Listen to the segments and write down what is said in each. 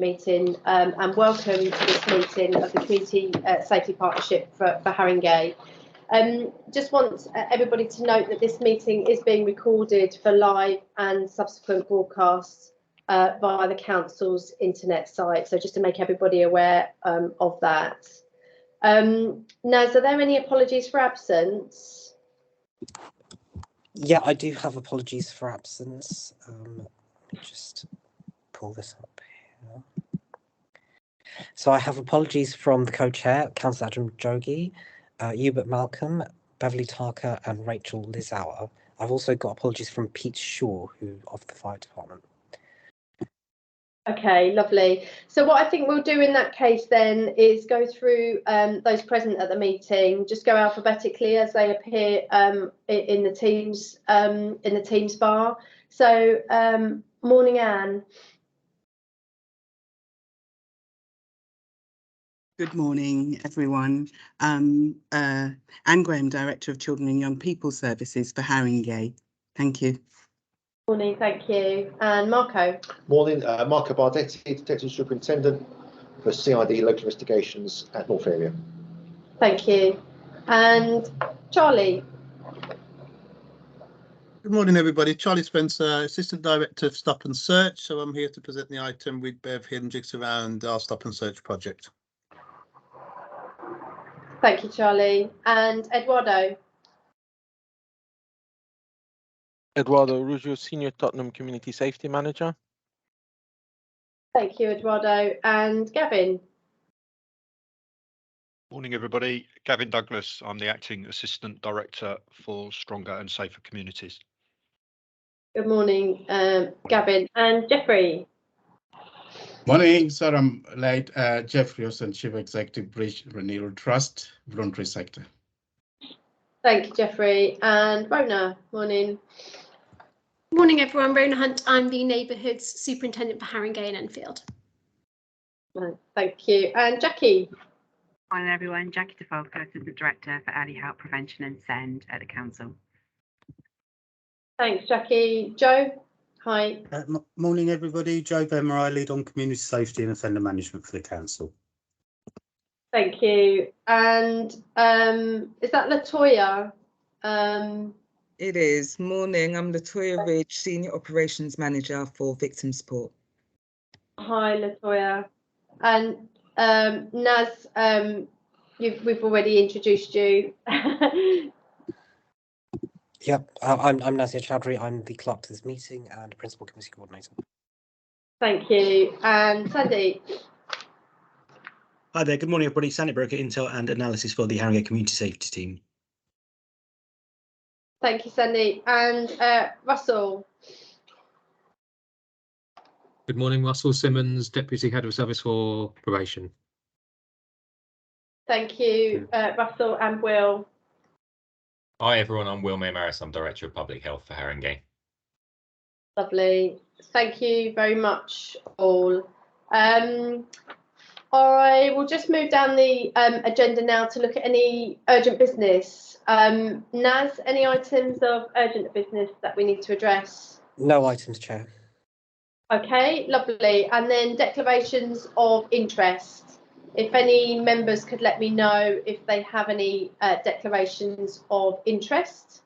meeting and welcome to this meeting of the Community Safety Partnership for Haringey. Just want everybody to note that this meeting is being recorded for live and subsequent broadcasts via the council's internet site. So just to make everybody aware of that. Naz, are there any apologies for absence? Yeah, I do have apologies for absence. Let me just pull this up here. So I have apologies from the co-chair, Councillor Adam Jogi, Hubert Malcolm, Beverly Tarker and Rachel Lizauer. I've also got apologies from Pete Shaw, who of the fire department. Okay, lovely. So what I think we'll do in that case then is go through those present at the meeting, just go alphabetically as they appear in the Teams bar. So morning, Anne. Good morning, everyone. Anne Graham, Director of Children and Young People Services for Haringey. Thank you. Morning, thank you. And Marco. Morning, Marco Bardetti, Detective Superintendent for CID Local Investigations at North Area. Thank you. And Charlie. Good morning, everybody. Charlie Spencer, Assistant Director of Stop and Search. So I'm here to present the item with Bev Hendricks around our Stop and Search project. Thank you, Charlie. And Eduardo. Eduardo Ruggio, Senior Tottenham Community Safety Manager. Thank you, Eduardo. And Gavin. Morning, everybody. Gavin Douglas. I'm the Acting Assistant Director for Stronger and Safer Communities. Good morning, Gavin. And Jeffrey. Morning, sir. I'm late. Jeffrey Olsen, Chief Executive, Bridge Renewal Trust, Voluntary Sector. Thank you, Jeffrey. And Rona, morning. Morning, everyone. Rona Hunt. I'm the Neighbourhoods Superintendent for Haringey and Enfield. Thank you. And Jackie. Morning, everyone. Jackie DeFalco, Assistant Director for Early Help Prevention and SEND at the Council. Thanks, Jackie. Joe. Hi. Morning, everybody. Joe Bemer, Lead on Community Safety and Offender Management for the Council. Thank you. And is that Latoya? It is. Morning, I'm Latoya Ridge, Senior Operations Manager for Victim Support. Hi, Latoya. And Naz, we've already introduced you. Yep, I'm Nazir Chowdhury. I'm the clerk to this meeting and Principal Committee Coordinator. Thank you. And Sandy. Hi there, good morning everybody. Sandy Broker, Intel and Analysis for the Haringey Community Safety Team. Thank you, Sandy. And Russell. Good morning, Russell Simmons, Deputy Head of Service for Probation. Thank you, Russell and Will. Hi everyone, I'm Will May-Maris, I'm Director of Public Health for Haringey. Lovely. Thank you very much all. I will just move down the agenda now to look at any urgent business. Naz, any items of urgent business that we need to address? No items, Chair. Okay, lovely. And then declarations of interest. If any members could let me know if they have any declarations of interest.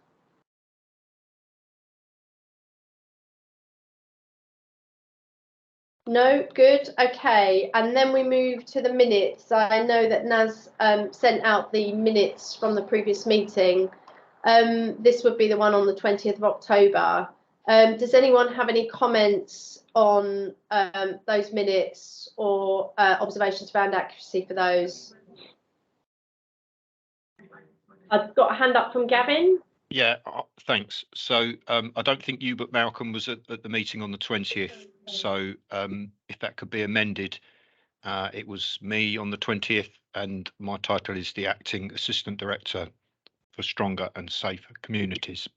No, good. Okay, and then we move to the minutes. I know that Naz sent out the minutes from the previous meeting. This would be the one on the 20th of October. Does anyone have any comments on those minutes or observations around accuracy for those? I've got a hand up from Gavin. Yeah, thanks. So I don't think you, but Malcolm was at the meeting on the 20th. So if that could be amended, it was me on the 20th and my title is the Acting Assistant Director for Stronger and Safer Communities.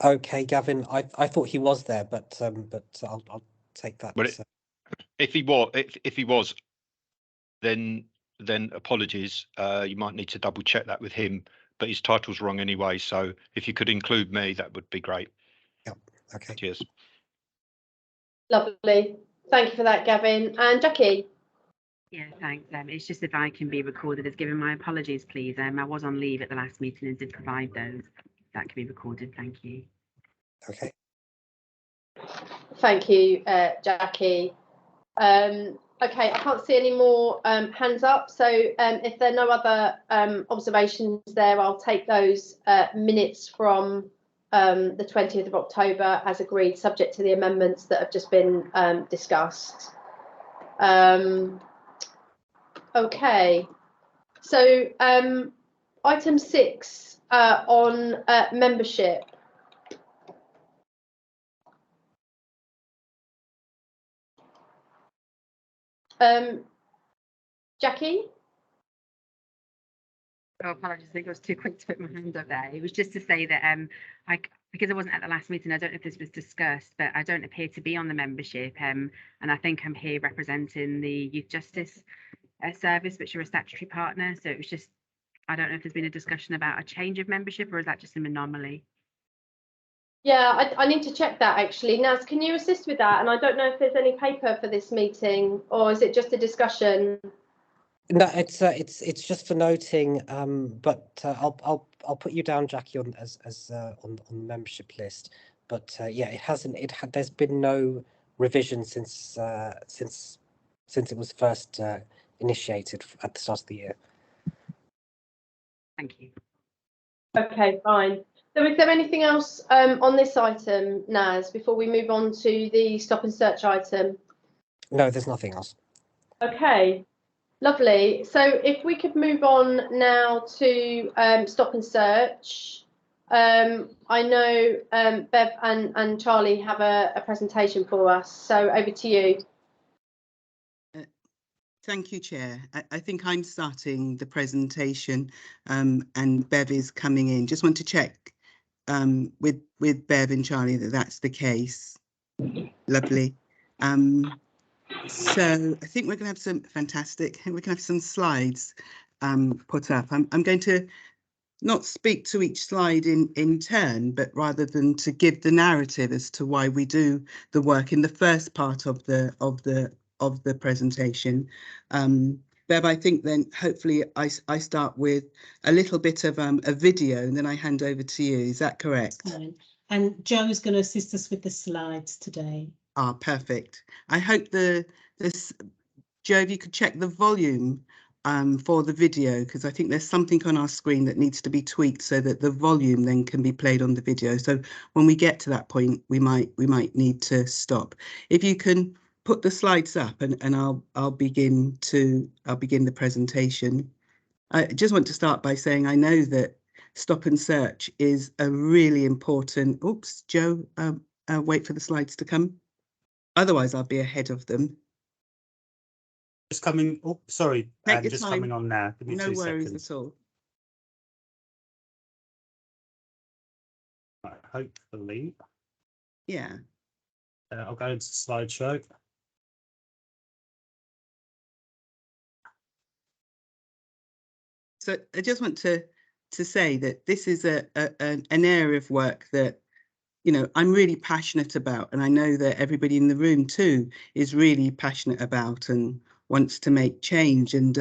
Okay, Gavin, I thought he was there, but I'll take that. But if he was, then apologies. You might need to double check that with him. But his title's wrong anyway. So if you could include me, that would be great. Yeah. Okay. Cheers. Lovely. Thank you for that, Gavin. And Jackie? Yeah, thanks. It's just if I can be recorded as giving my apologies, please. I was on leave at the last meeting and did provide those. That can be recorded. Thank you. Okay. Thank you, Jackie. Okay, I can't see any more hands up. So if there are no other observations there, I'll take those minutes from the 20th of October as agreed, subject to the amendments that have just been discussed. Okay, so item 6 on membership. Jackie? Oh, apologies, I think I was too quick to put my hand up there. It was just to say that because I wasn't at the last meeting, I don't know if this was discussed, but I don't appear to be on the membership, and I think I'm here representing the Youth Justice Service, which are a statutory partner. So it was just, I don't know if there's been a discussion about a change of membership, or is that just an anomaly? Yeah, I need to check that actually. Naz, can you assist with that? And I don't know if there's any paper for this meeting, or is it just a discussion? No, it's just for noting. But I'll put you down, Jackie, on on the membership list. But yeah, it hasn't. There's been no revision since it was first initiated at the start of the year. Thank you. Okay, fine. So is there anything else on this item, Naz, before we move on to the stop and search item? No, there's nothing else. Okay, lovely. So if we could move on now to stop and search. I know Bev and Charlie have a presentation for us, so over to you. Thank you, Chair. I think I'm starting the presentation and Bev is coming in. Just want to check with Bev and Charlie that that's the case. Lovely. So I think we're going to have some fantastic, we're going to have some slides put up. I'm going to not speak to each slide in turn, but rather than to give the narrative as to why we do the work in the first part of the presentation. Bev, I think then hopefully I start with a little bit of a video and then I hand over to you. Is that correct? Fine. And Joe's going to assist us with the slides today. Ah, perfect. I hope Joe, if you could check the volume for the video, because I think there's something on our screen that needs to be tweaked so that the volume then can be played on the video. So when we get to that point, we might need to stop. If you can put the slides up and I'll begin the presentation. I just want to start by saying I know that stop and search is a really important. Oops, Joe, wait for the slides to come. Otherwise, I'll be ahead of them. Just coming. Oh, sorry. Take your just time. coming on now. Give me No 2 worries seconds. at all. Right, hopefully. Yeah. I'll go into slideshow. So I just want to say that this is an area of work that, you know, I'm really passionate about, and I know that everybody in the room too is really passionate about and wants to make change. And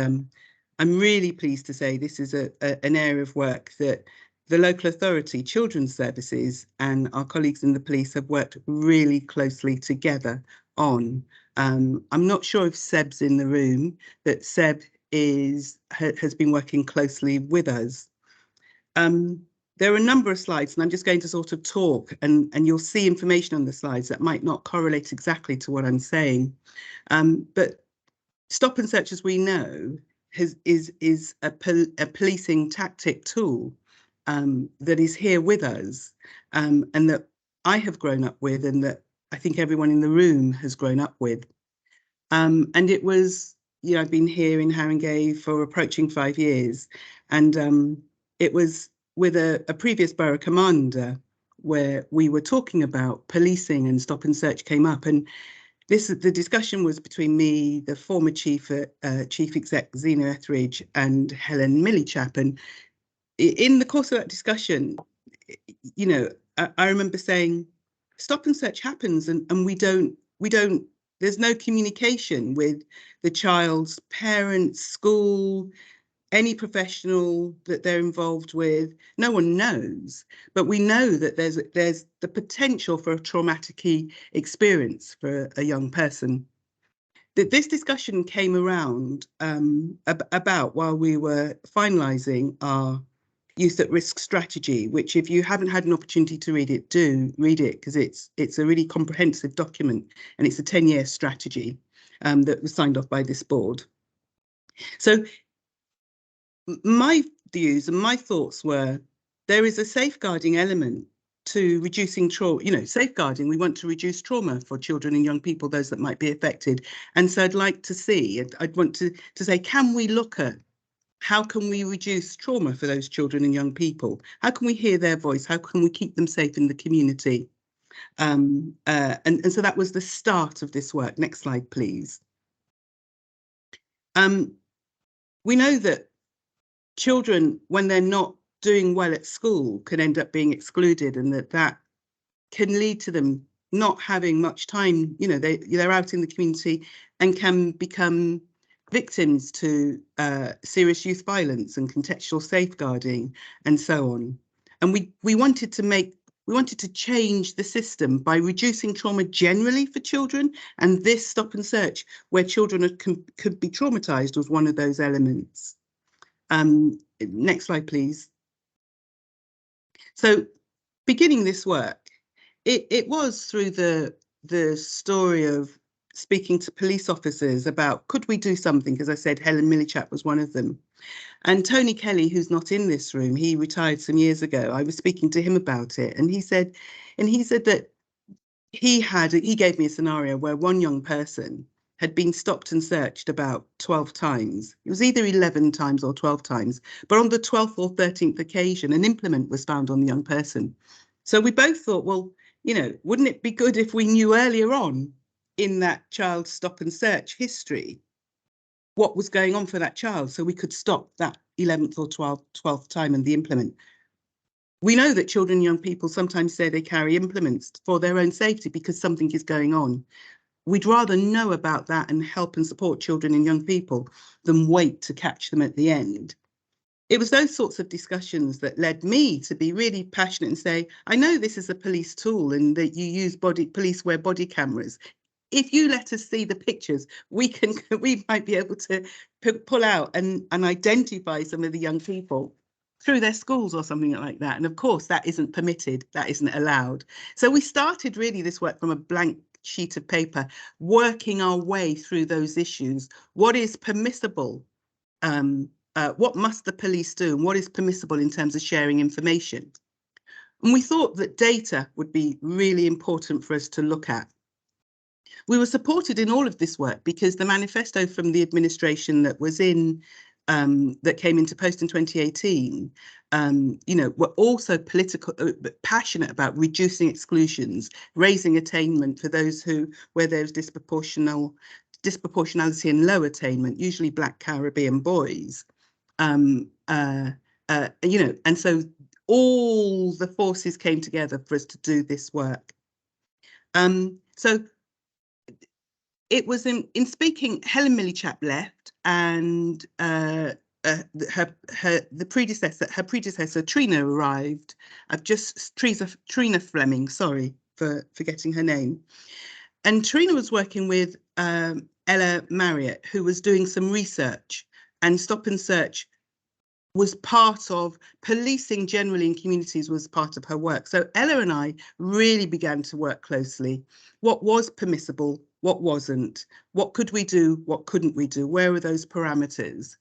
I'm really pleased to say this is an area of work that the local authority, children's services, and our colleagues in the police have worked really closely together on. I'm not sure if Seb's in the room, but Seb has been working closely with us. There are a number of slides, and I'm just going to sort of talk, and you'll see information on the slides that might not correlate exactly to what I'm saying. But stop and search, as we know, is a policing tactic tool that is here with us, and that I have grown up with, and that I think everyone in the room has grown up with. And it was, you know, I've been here in Haringey for approaching 5 years, and it was with a previous borough commander where we were talking about policing, and stop and search came up. And the discussion was between me, the former chief exec Zena Etheridge, and Helen Millichap. And in the course of that discussion, you know, I remember saying, stop and search happens, and we don't There's no communication with the child's parents, school, any professional that they're involved with. No one knows, but we know that there's the potential for a traumatic experience for a young person. This discussion came around about while we were finalising our youth at risk strategy, which if you haven't had an opportunity to read it, do read it, because it's a really comprehensive document, and it's a 10-year strategy that was signed off by this board. So my views and my thoughts were, there is a safeguarding element to reducing trauma, safeguarding. We want to reduce trauma for children and young people, those that might be affected. And so I'd like to see, I'd want to say, can we look at how can we reduce trauma for those children and young people? How can we hear their voice? How can we keep them safe in the community? And so that was the start of this work. Next slide, please. We know that children, when they're not doing well at school, can end up being excluded, and that can lead to them not having much time. They're out in the community and can become victims to serious youth violence and contextual safeguarding and so on. And we wanted to change the system by reducing trauma generally for children, and this stop and search where children could be traumatized was one of those elements. Next slide, please. So beginning this work, it was through the story of speaking to police officers about, could we do something? As I said, Helen Millichap was one of them. And Tony Kelly, who's not in this room, he retired some years ago. I was speaking to him about it, and he said that he gave me a scenario where one young person had been stopped and searched about 12 times. It was either 11 times or 12 times, but on the 12th or 13th occasion, an implement was found on the young person. So we both thought, well, wouldn't it be good if we knew earlier on in that child's stop and search history what was going on for that child, so we could stop that 11th or 12th time and the implement. We know that children and young people sometimes say they carry implements for their own safety because something is going on. We'd rather know about that and help and support children and young people than wait to catch them at the end. It was those sorts of discussions that led me to be really passionate and say, I know this is a police tool and that you use police wear body cameras. If you let us see the pictures, we might be able to pull out and identify some of the young people through their schools or something like that. And of course, that isn't permitted, that isn't allowed. So we started really this work from a blank sheet of paper, working our way through those issues. What is permissible? What must the police do? And what is permissible in terms of sharing information? And we thought that data would be really important for us to look at. We were supported in all of this work because the manifesto from the administration that was in, that came into post in 2018, were also passionate about reducing exclusions, raising attainment for those where there's disproportionality and low attainment, usually Black Caribbean boys. And so all the forces came together for us to do this work. So it was in speaking, Helen Millichap left, and her predecessor Trina arrived. Trina Fleming, sorry for forgetting her name. And Trina was working with Ella Marriott, who was doing some research, and stop and search was part of policing generally in communities, was part of her work. So Ella and I really began to work closely. What was permissible? What wasn't? What could we do? What couldn't we do? Where were those parameters?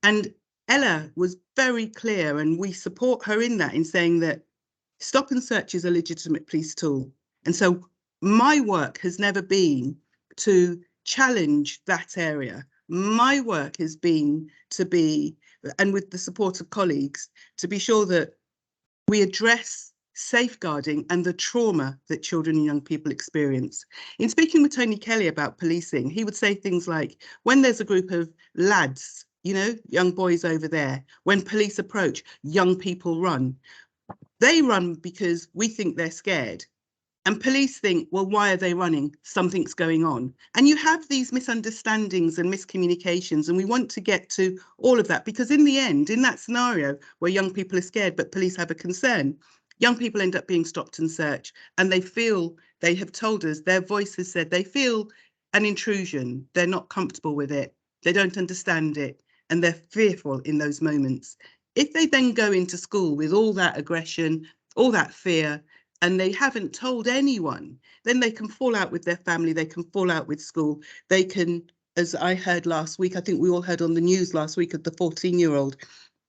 And Ella was very clear, and we support her in that, in saying that stop and search is a legitimate police tool. And so my work has never been to challenge that area. My work has been to be, and with the support of colleagues, to be sure that we address safeguarding and the trauma that children and young people experience. In speaking with Tony Kelly about policing, he would say things like, when there's a group of lads, young boys over there, when police approach, young people run. They run because we think they're scared. And police think, well, why are they running? Something's going on. And you have these misunderstandings and miscommunications, and we want to get to all of that, because in the end, in that scenario where young people are scared but police have a concern, young people end up being stopped and searched, and they feel, they have told us, their voice has said they feel an intrusion. They're not comfortable with it. They don't understand it, and they're fearful in those moments. If they then go into school with all that aggression, all that fear, and they haven't told anyone, then they can fall out with their family, they can fall out with school, they can, as I heard last week, I think we all heard on the news last week of the 14-year-old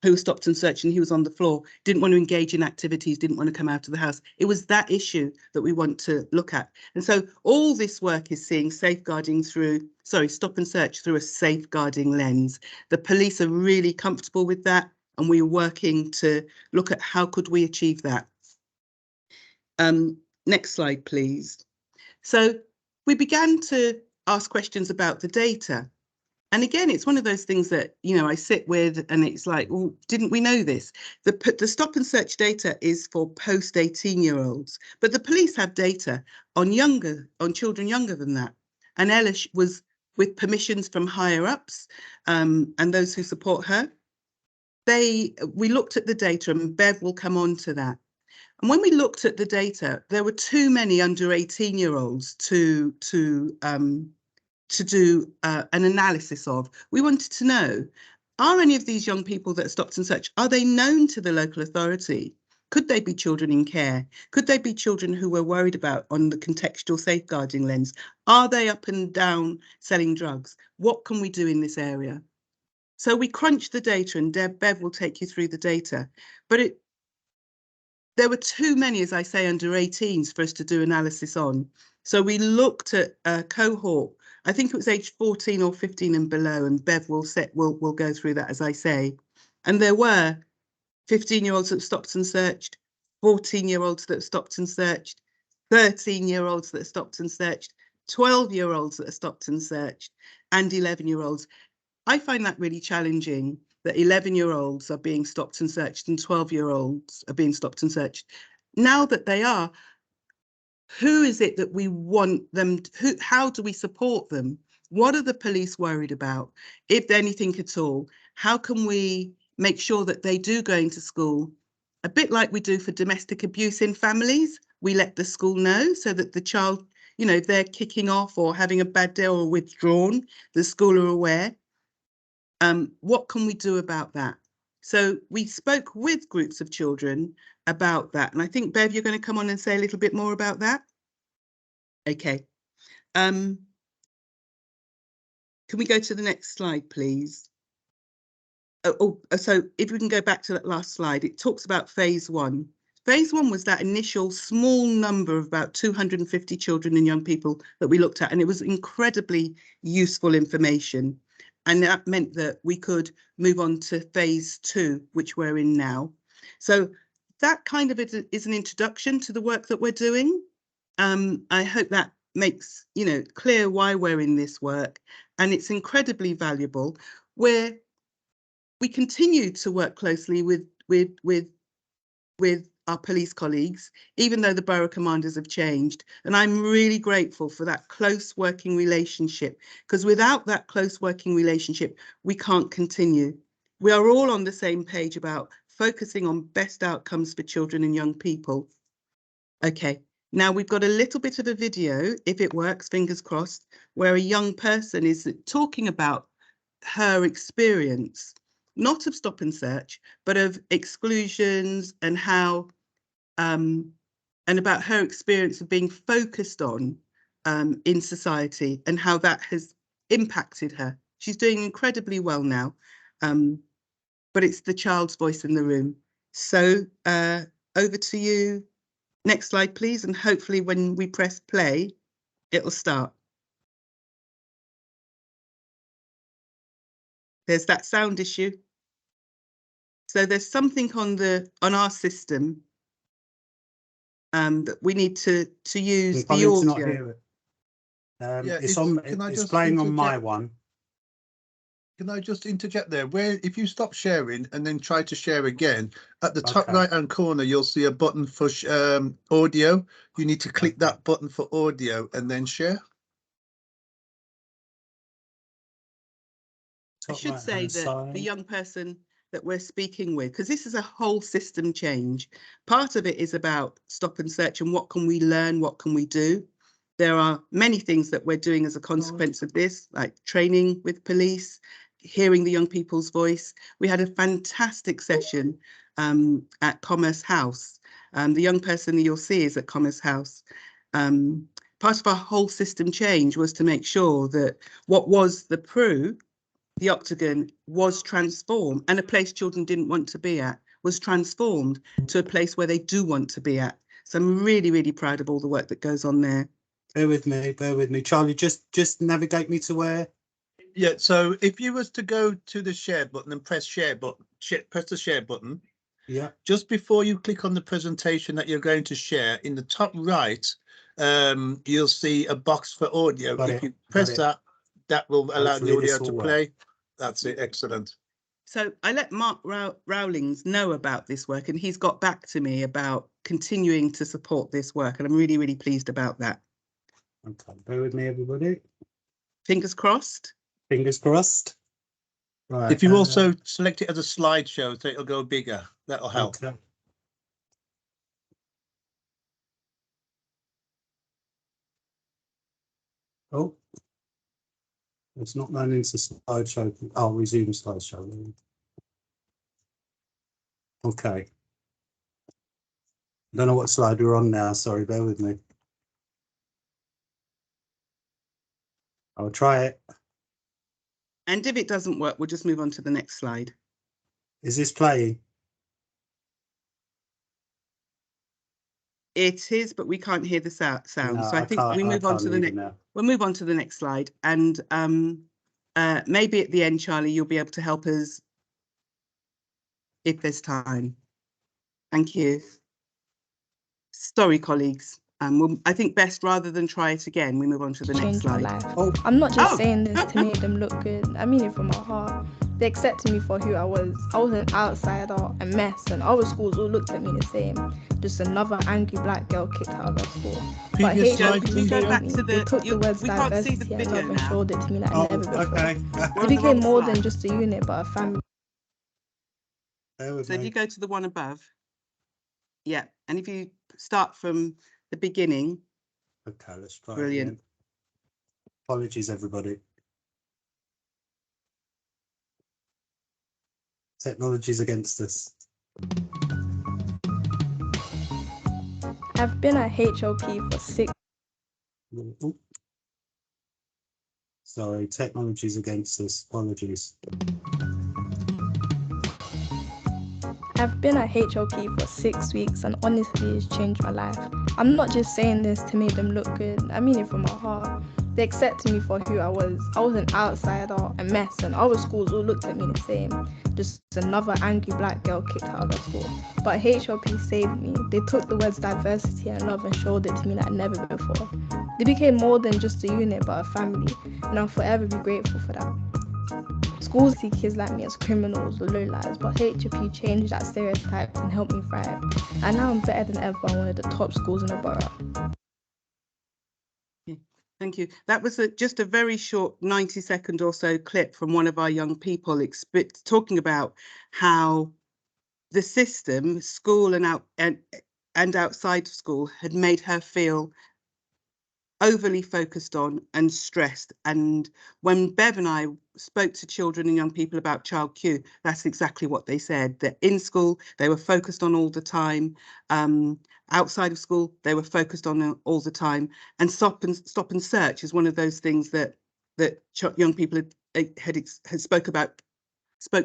who was stopped and searched and he was on the floor, didn't want to engage in activities, didn't want to come out of the house. It was that issue that we want to look at. And so all this work is seeing safeguarding through, stop and search through a safeguarding lens. The police are really comfortable with that, and we're working to look at how could we achieve that. Next slide, please. So we began to ask questions about the data. And again, it's one of those things that, you know, I sit with and it's like, well, didn't we know this? The stop and search data is for post 18-year-olds, but the police have data on children younger than that. And Ella was with permissions from higher ups and those who support her. We looked at the data, and Bev will come on to that. And when we looked at the data, there were too many under 18-year-olds to do an analysis of. We wanted to know, are any of these young people that are stopped and searched, are they known to the local authority? Could they be children in care? Could they be children who we're worried about on the contextual safeguarding lens? Are they up and down selling drugs? What can we do in this area? So we crunched the data, and Bev will take you through the data, but there were too many, as I say, under 18s for us to do analysis on. So we looked at a cohort, I think it was age 14 or 15 and below, and Bev will go through that, as I say. And there were 15-year-olds that stopped and searched, 14-year-olds that stopped and searched, 13-year-olds that stopped and searched, 12-year-olds that stopped and searched, and 11-year-olds. I find that really challenging, that 11-year-olds are being stopped and searched and 12-year-olds are being stopped and searched. Now that they are, who is it that we want them, how do we support them? What are the police worried about, if anything at all? How can we make sure that they do go into school? A bit like we do for domestic abuse in families, we let the school know so that the child, you know, if they're kicking off or having a bad day or withdrawn, the school are aware. What can we do about that? So we spoke with groups of children about that. And I think, Bev, you're going to come on and say a little bit more about that. Okay. Can we go to the next slide, please? So if we can go back to that last slide, it talks about phase one. Phase one was that initial small number of about 250 children and young people that we looked at, and it was incredibly useful information. And that meant that we could move on to phase two, which we're in now. So that kind of is an introduction to the work that we're doing. I hope that makes, you know, clear why we're in this work, and it's incredibly valuable. Where we continue to work closely with our police colleagues, even though the borough commanders have changed. And I'm really grateful for that close working relationship, because without that close working relationship, we can't continue. We are all on the same page about focusing on best outcomes for children and young people. Okay, now we've got a little bit of a video, if it works, fingers crossed, where a young person is talking about her experience, not of stop and search, but of exclusions and how, and about her experience of being focused on in society and how that has impacted her. She's doing incredibly well now, but it's the child's voice in the room. So over to you. Next slide, please. And hopefully when we press play, it'll start. There's that sound issue. So there's something on our system that we need to use the audio. Not hear it. Yeah, it's playing on my one. Can I just interject there? Where if you stop sharing and then try to share again, at the top right hand corner, you'll see a button for audio. You need to click that button for audio and then share. I should say that the young person that we're speaking with, because this is a whole system change, part of it is about stop and search and what can we learn, what can we do. There are many things that we're doing as a consequence of this, like training with police, hearing the young people's voice. We had a fantastic session at Commerce House. The young person that you'll see is at Commerce House. Part of our whole system change was to make sure that what was the PRU, the Octagon, was transformed, and a place children didn't want to be at was transformed to a place where they do want to be at. So I'm really, really proud of all the work that goes on there. Bear with me. Charlie, just navigate me to where? Yeah, so if you was to go to the share button and press share button, press the share button. Yeah. Just before you click on the presentation that you're going to share, in the top right, you'll see a box for audio. If you press that, that will allow the audio to play. That's it. Excellent. So I let Mark Rowlings know about this work, and he's got back to me about continuing to support this work, and I'm really, really pleased about that. Okay, bear with me, everybody. Fingers crossed. Fingers crossed. Right. If you also select it as a slideshow, so it'll go bigger, that'll help. Okay. Oh, it's not going into slideshow. I'll resume slideshow. Okay. Don't know what slide we're on now. Sorry, bear with me. I'll try it. And if it doesn't work, we'll just move on to the next slide. Is this playing? It is, but we can't hear the sound. No, so I think we move on to the next. We'll move on to the next slide, and maybe at the end, Charlie, you'll be able to help us if there's time. Thank you. Sorry, colleagues. I think best, rather than try it again, we move on to the next slide. Oh. I'm not just saying this to make them look good. I mean it from my heart. They accepted me for who I was. I was an outsider, a mess, and other schools all looked at me the same. Just another angry black girl kicked out of their school. But HLP saved me. They took the words diversity and love and showed it to me like never before. Okay. They became more than just a unit, but a family. So if you go to the one above, yeah, and if you start from the beginning. Okay, let's try. Brilliant. Again. Apologies, everybody. Technology's against us. I've been at HLP for 6. Sorry, technology's against us. Apologies. I've been at HLP for 6 weeks, and honestly, it's changed my life. I'm not just saying this to make them look good. I mean it from my heart. They accepted me for who I was. I was an outsider, a mess, and other schools all looked at me the same. Just another angry black girl kicked out of their school. But HLP saved me. They took the words diversity and love and showed it to me like never before. They became more than just a unit, but a family, and I'll forever be grateful for that. Schools see kids like me as criminals or lowlives, but HLP changed that stereotype and helped me thrive. And now I'm better than ever, one of the top schools in the borough. Thank you. That was just a very short 90-second or so clip from one of our young people talking about how the system, school and outside of school, had made her feel overly focused on and stressed. And when Bev and I spoke to children and young people about Child Q, that's exactly what they said, that in school they were focused on all the time, outside of school they were focused on all the time, and stop and search is one of those things that young people had spoke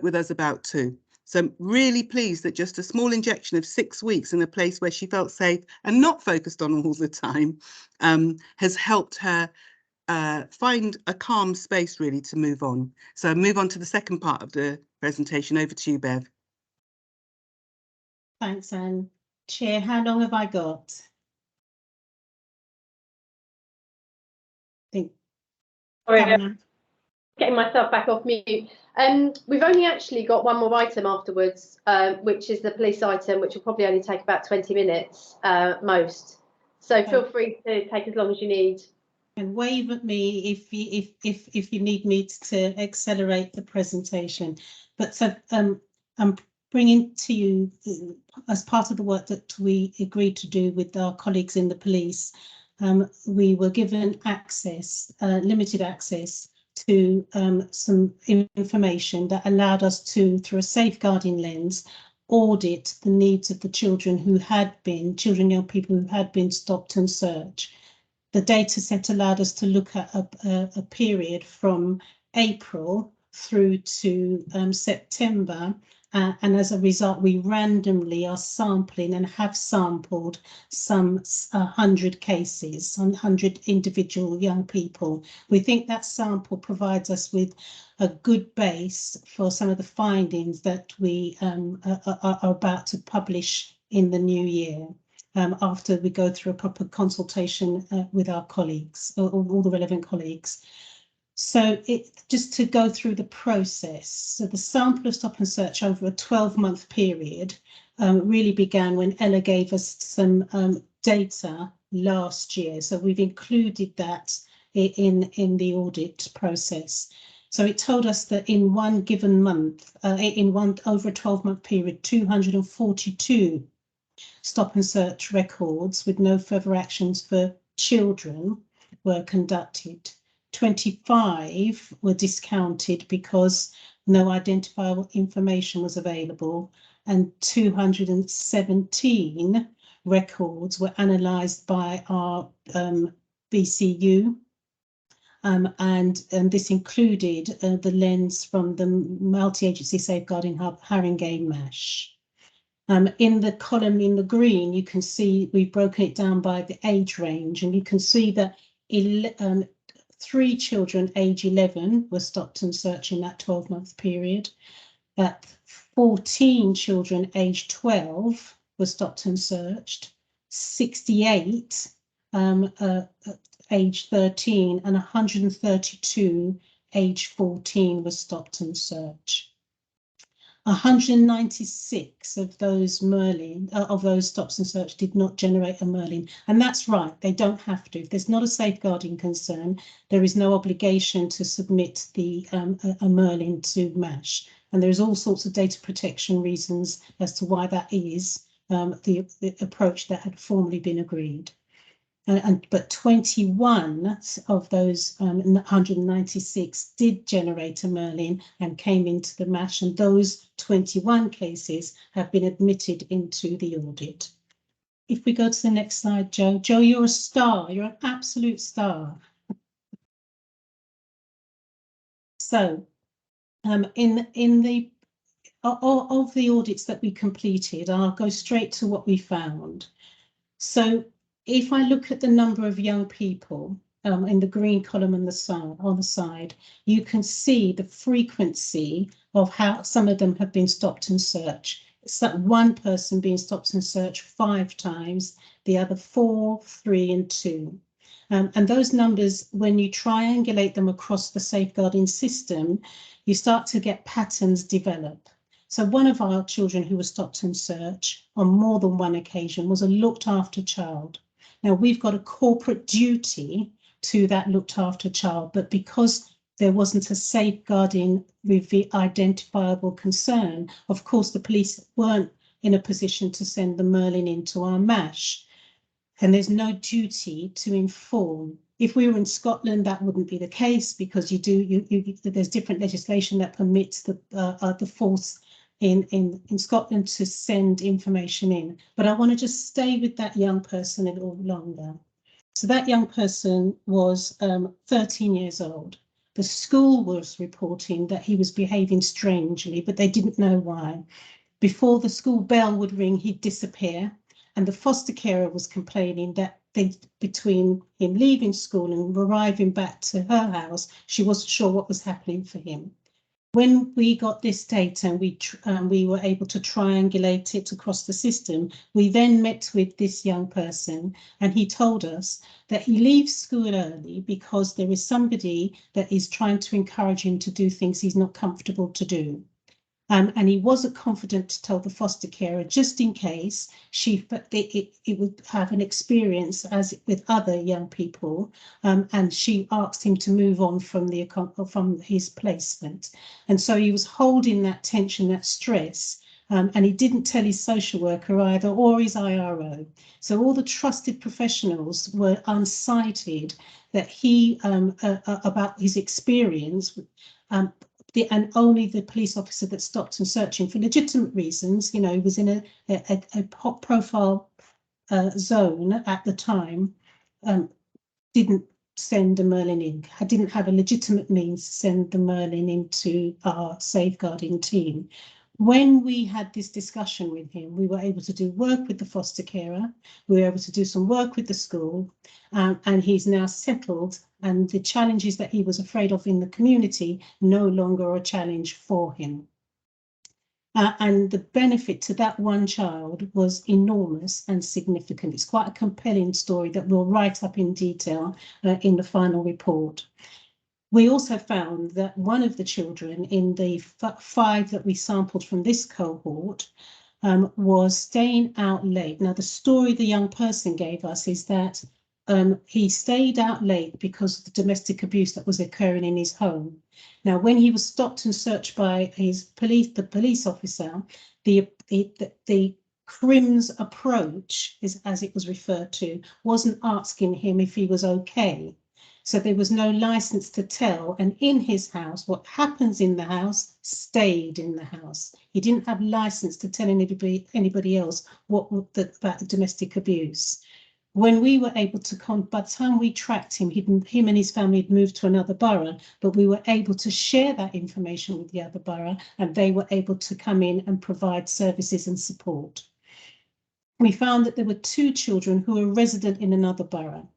with us about too. So I'm really pleased that just a small injection of 6 weeks in a place where she felt safe and not focused on all the time has helped her find a calm space really to move on. So move on to the second part of the presentation. Over to you, Bev. Thanks, Anne. Chair, how long have I got? I think. Getting myself back off mute. We've only actually got one more item afterwards, which is the police item, which will probably only take about 20 minutes most. So feel free to take as long as you need. And wave at me if you need me to accelerate the presentation. But so I'm bringing to you, as part of the work that we agreed to do with our colleagues in the police, we were given access, limited access to some information that allowed us to, through a safeguarding lens, audit the needs of the children who had been, young people who had been stopped and searched. The data set allowed us to look at a period from April through to September. And as a result, we randomly are sampling and have sampled some 100 cases, 100 individual young people. We think that sample provides us with a good base for some of the findings that we are about to publish in the new year. After we go through a proper consultation with our colleagues, all the relevant colleagues. So just to go through the process. So the sample of stop and search over a 12-month period really began when Ella gave us some data last year. So we've included that in the audit process. So it told us that in one given month, over a 12-month period, 242 stop and search records with no further actions for children were conducted. 25 were discounted because no identifiable information was available, and 217 records were analysed by our BCU, and this included the lens from the Multi-Agency Safeguarding Hub Haringey MASH. In the column in the green, you can see we've broken it down by the age range, and you can see that 3 children age 11 were stopped and searched in that 12-month period. 14 children age 12 were stopped and searched. 68 age 13, and 132 age 14 were stopped and searched. 196 of those those stops and search did not generate a Merlin, and that's right, they don't have to. If there's not a safeguarding concern, there is no obligation to submit the a Merlin to MASH, and there's all sorts of data protection reasons as to why that is the approach that had formerly been agreed. But 21 of those 196 did generate a Merlin and came into the MASH, and those 21 cases have been admitted into the audit. If we go to the next slide, Joe. Joe, you're a star. You're an absolute star. So, of the audits that we completed, I'll go straight to what we found. So, if I look at the number of young people in the green column on the side, you can see the frequency of how some of them have been stopped and searched. So one person being stopped and searched 5 times, the other 4, 3, and 2. And those numbers, when you triangulate them across the safeguarding system, you start to get patterns develop. So one of our children who was stopped and searched on more than one occasion was a looked after child. Now, we've got a corporate duty to that looked after child, but because there wasn't a safeguarding identifiable concern, of course, the police weren't in a position to send the Merlin into our MASH. And there's no duty to inform. If we were in Scotland, that wouldn't be the case, because there's different legislation that permits the force in Scotland to send information in. But I want to just stay with that young person a little longer. So that young person was 13 years old. The school was reporting that he was behaving strangely, but they didn't know why. Before the school bell would ring, he'd disappear. And the foster carer was complaining that between him leaving school and arriving back to her house, she wasn't sure what was happening for him. When we got this data and we were able to triangulate it across the system, we then met with this young person and he told us that he leaves school early because there is somebody that is trying to encourage him to do things he's not comfortable to do. And he wasn't confident to tell the foster carer just in case it would have an experience as with other young people, and she asked him to move on from his placement. And so he was holding that tension, that stress, and he didn't tell his social worker either or his IRO. So all the trusted professionals were unsighted that he about his experience. And only the police officer that stopped and searching for legitimate reasons, you know, was in a hot profile zone at the time, didn't send the Merlin in. I didn't have a legitimate means to send the Merlin into our safeguarding team. When we had this discussion with him, we were able to do work with the foster carer, we were able to do some work with the school, and he's now settled, and the challenges that he was afraid of in the community no longer are a challenge for him. And the benefit to that one child was enormous and significant. It's quite a compelling story that we'll write up in detail in the final report. We also found that one of the children in the 5 that we sampled from this cohort was staying out late. Now, the story the young person gave us is that he stayed out late because of the domestic abuse that was occurring in his home. Now, when he was stopped and searched by the police officer, the CRIMS approach, as it was referred to, wasn't asking him if he was okay. So there was no license to tell, and in his house, what happens in the house stayed in the house. He didn't have license to tell anybody else about the domestic abuse. When we were able to, by the time we tracked him, him and his family had moved to another borough, but we were able to share that information with the other borough, and they were able to come in and provide services and support. We found that there were 2 children who were resident in another borough,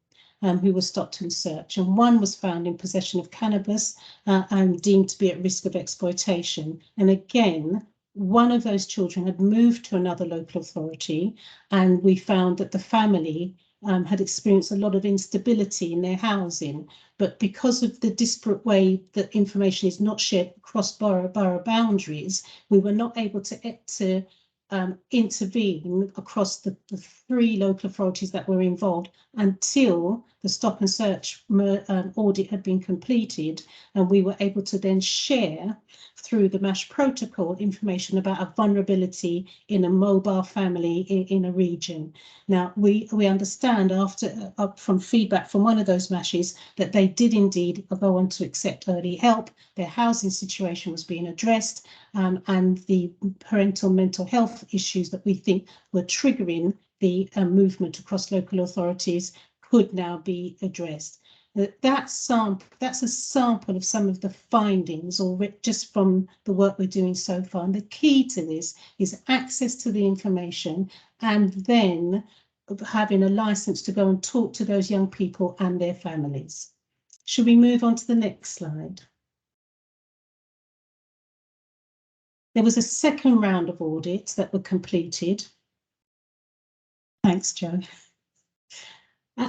who were stopped and searched, and one was found in possession of cannabis and deemed to be at risk of exploitation. And again, one of those children had moved to another local authority, and we found that the family had experienced a lot of instability in their housing, but because of the disparate way that information is not shared across borough boundaries, we were not able to intervene across the 3 local authorities that were involved until the stop and search audit had been completed, and we were able to then share through the MASH protocol information about a vulnerability in a mobile family in a region. Now, we understand from feedback from one of those MASHs that they did indeed go on to accept early help, their housing situation was being addressed, and the parental mental health issues that we think were triggering the movement across local authorities could now be addressed. That's a sample of some of the findings, or just from the work we're doing so far. And the key to this is access to the information, and then having a license to go and talk to those young people and their families. Should we move on to the next slide? There was a second round of audits that were completed. Thanks, Joe.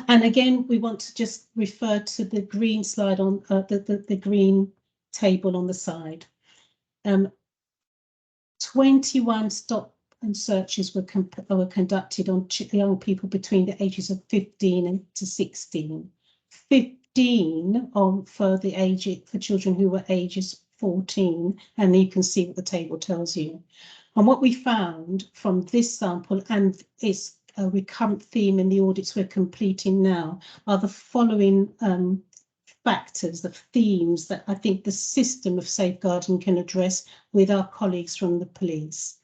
And again, we want to just refer to the green slide on the green table on the side. 21 stop and searches were conducted on young people between the ages of 15 and to 16. 15 for children who were ages 14, and you can see what the table tells you. And what we found from this sample, and it's a recurrent theme in the audits we're completing now, are the following factors, the themes that I think the system of safeguarding can address with our colleagues from the police.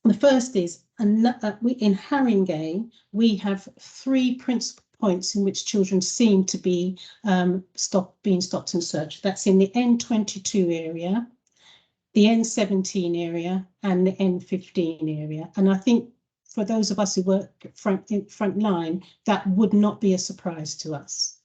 The first is, in Haringey, we have 3 principal points in which children seem to be being stopped and searched. That's in the N22 area, the N17 area, and the N15 area. And I think for those of us who work front line, that would not be a surprise to us.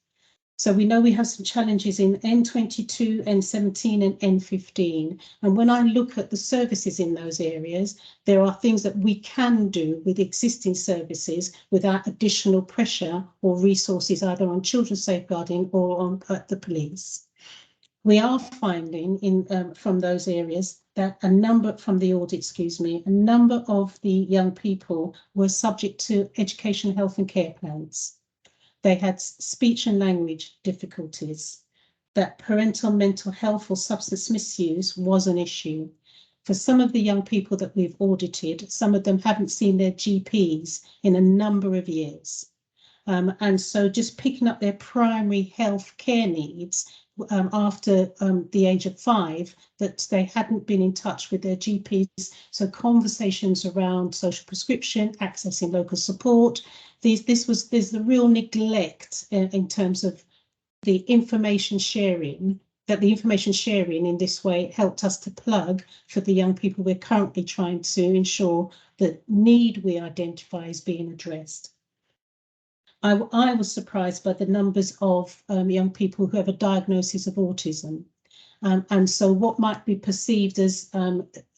So we know we have some challenges in N22, N17 and N15. And when I look at the services in those areas, there are things that we can do with existing services without additional pressure or resources either on children's safeguarding or on the police. We are finding in from those areas that a number of the young people were subject to education, health and care plans. They had speech and language difficulties, that parental mental health or substance misuse was an issue. For some of the young people that we've audited, some of them haven't seen their GPs in a number of years. And so just picking up their primary health care needs after the age of 5, that they hadn't been in touch with their GPs. So conversations around social prescription, accessing local support, there's the real neglect in terms of the information sharing, that the information sharing in this way helped us to plug for the young people we're currently trying to ensure that need we identify is being addressed. I was surprised by the numbers of young people who have a diagnosis of autism. And so what might be perceived as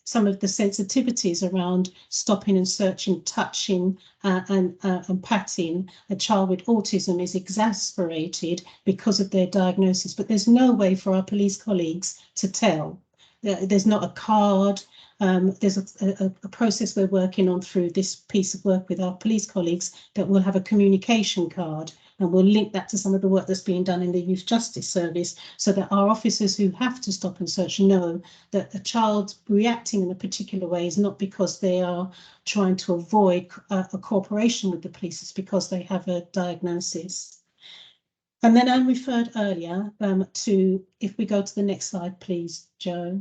some of the sensitivities around stopping and searching, touching and patting a child with autism is exasperated because of their diagnosis. But there's no way for our police colleagues to tell. There's not a card. There's a process we're working on through this piece of work with our police colleagues that will have a communication card, and we'll link that to some of the work that's being done in the Youth Justice Service, so that our officers who have to stop and search know that a child reacting in a particular way is not because they are trying to avoid a cooperation with the police, it's because they have a diagnosis. And then I referred earlier to, if we go to the next slide, please, Joe.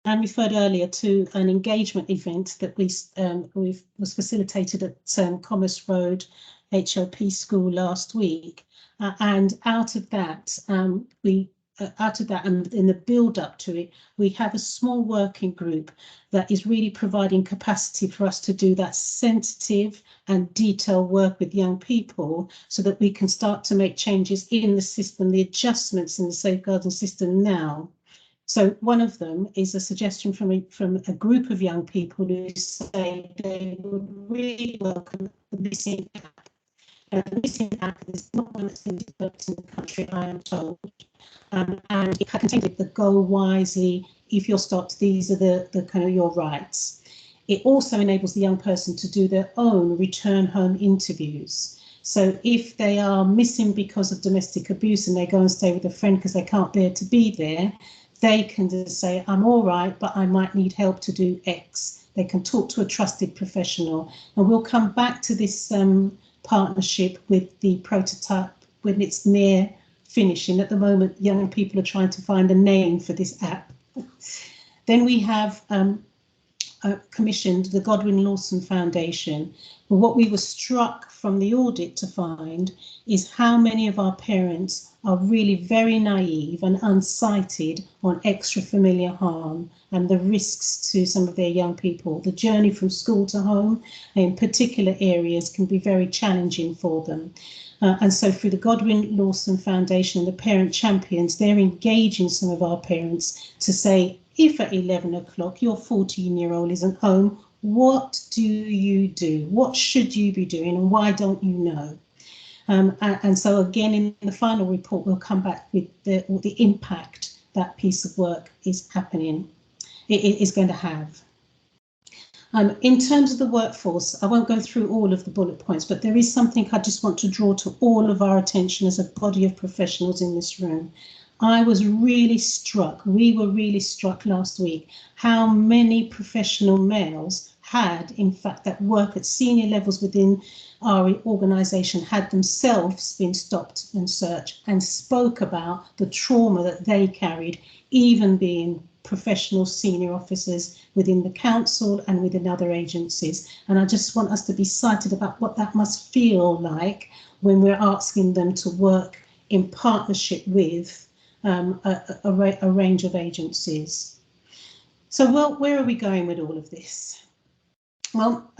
I referred earlier to an engagement event that was facilitated at Commerce Road HLP School last week, and out of that, and in the build up to it, we have a small working group that is really providing capacity for us to do that sensitive and detailed work with young people, so that we can start to make changes in the system, the adjustments in the safeguarding system now. So one of them is a suggestion from a group of young people who say they would really welcome the missing app. The missing app is not one that's been developed in the country, I am told, and it contains the Go Wisely, if you're stopped, these are the kind of your rights. It also enables the young person to do their own return home interviews. So if they are missing because of domestic abuse and they go and stay with a friend because they can't bear to be there, they can just say, I'm all right, but I might need help to do X. They can talk to a trusted professional. And we'll come back to this partnership with the prototype when it's near finishing. At the moment, young people are trying to find a name for this app. Then we have commissioned the Godwin Lawson Foundation. But what we were struck from the audit to find is how many of our parents are really very naive and unsighted on extra familiar harm and the risks to some of their young people. The journey from school to home in particular areas can be very challenging for them. And so through the Godwin Lawson Foundation and the Parent Champions, they're engaging some of our parents to say, if at 11 o'clock your 14-year-old isn't home, what do you do? What should you be doing and why don't you know? And so again, in the final report, we'll come back with the impact that piece of work is happening, it is going to have. In terms of the workforce, I won't go through all of the bullet points, but there is something I just want to draw to all of our attention as a body of professionals in this room. I was really struck, we were really struck last week, how many professional males had, in fact, that work at senior levels within our organisation had themselves been stopped and searched and spoke about the trauma that they carried, even being professional senior officers within the council and within other agencies. And I just want us to be excited about what that must feel like when we're asking them to work in partnership with a range of agencies. So, well, where are we going with all of this? Well,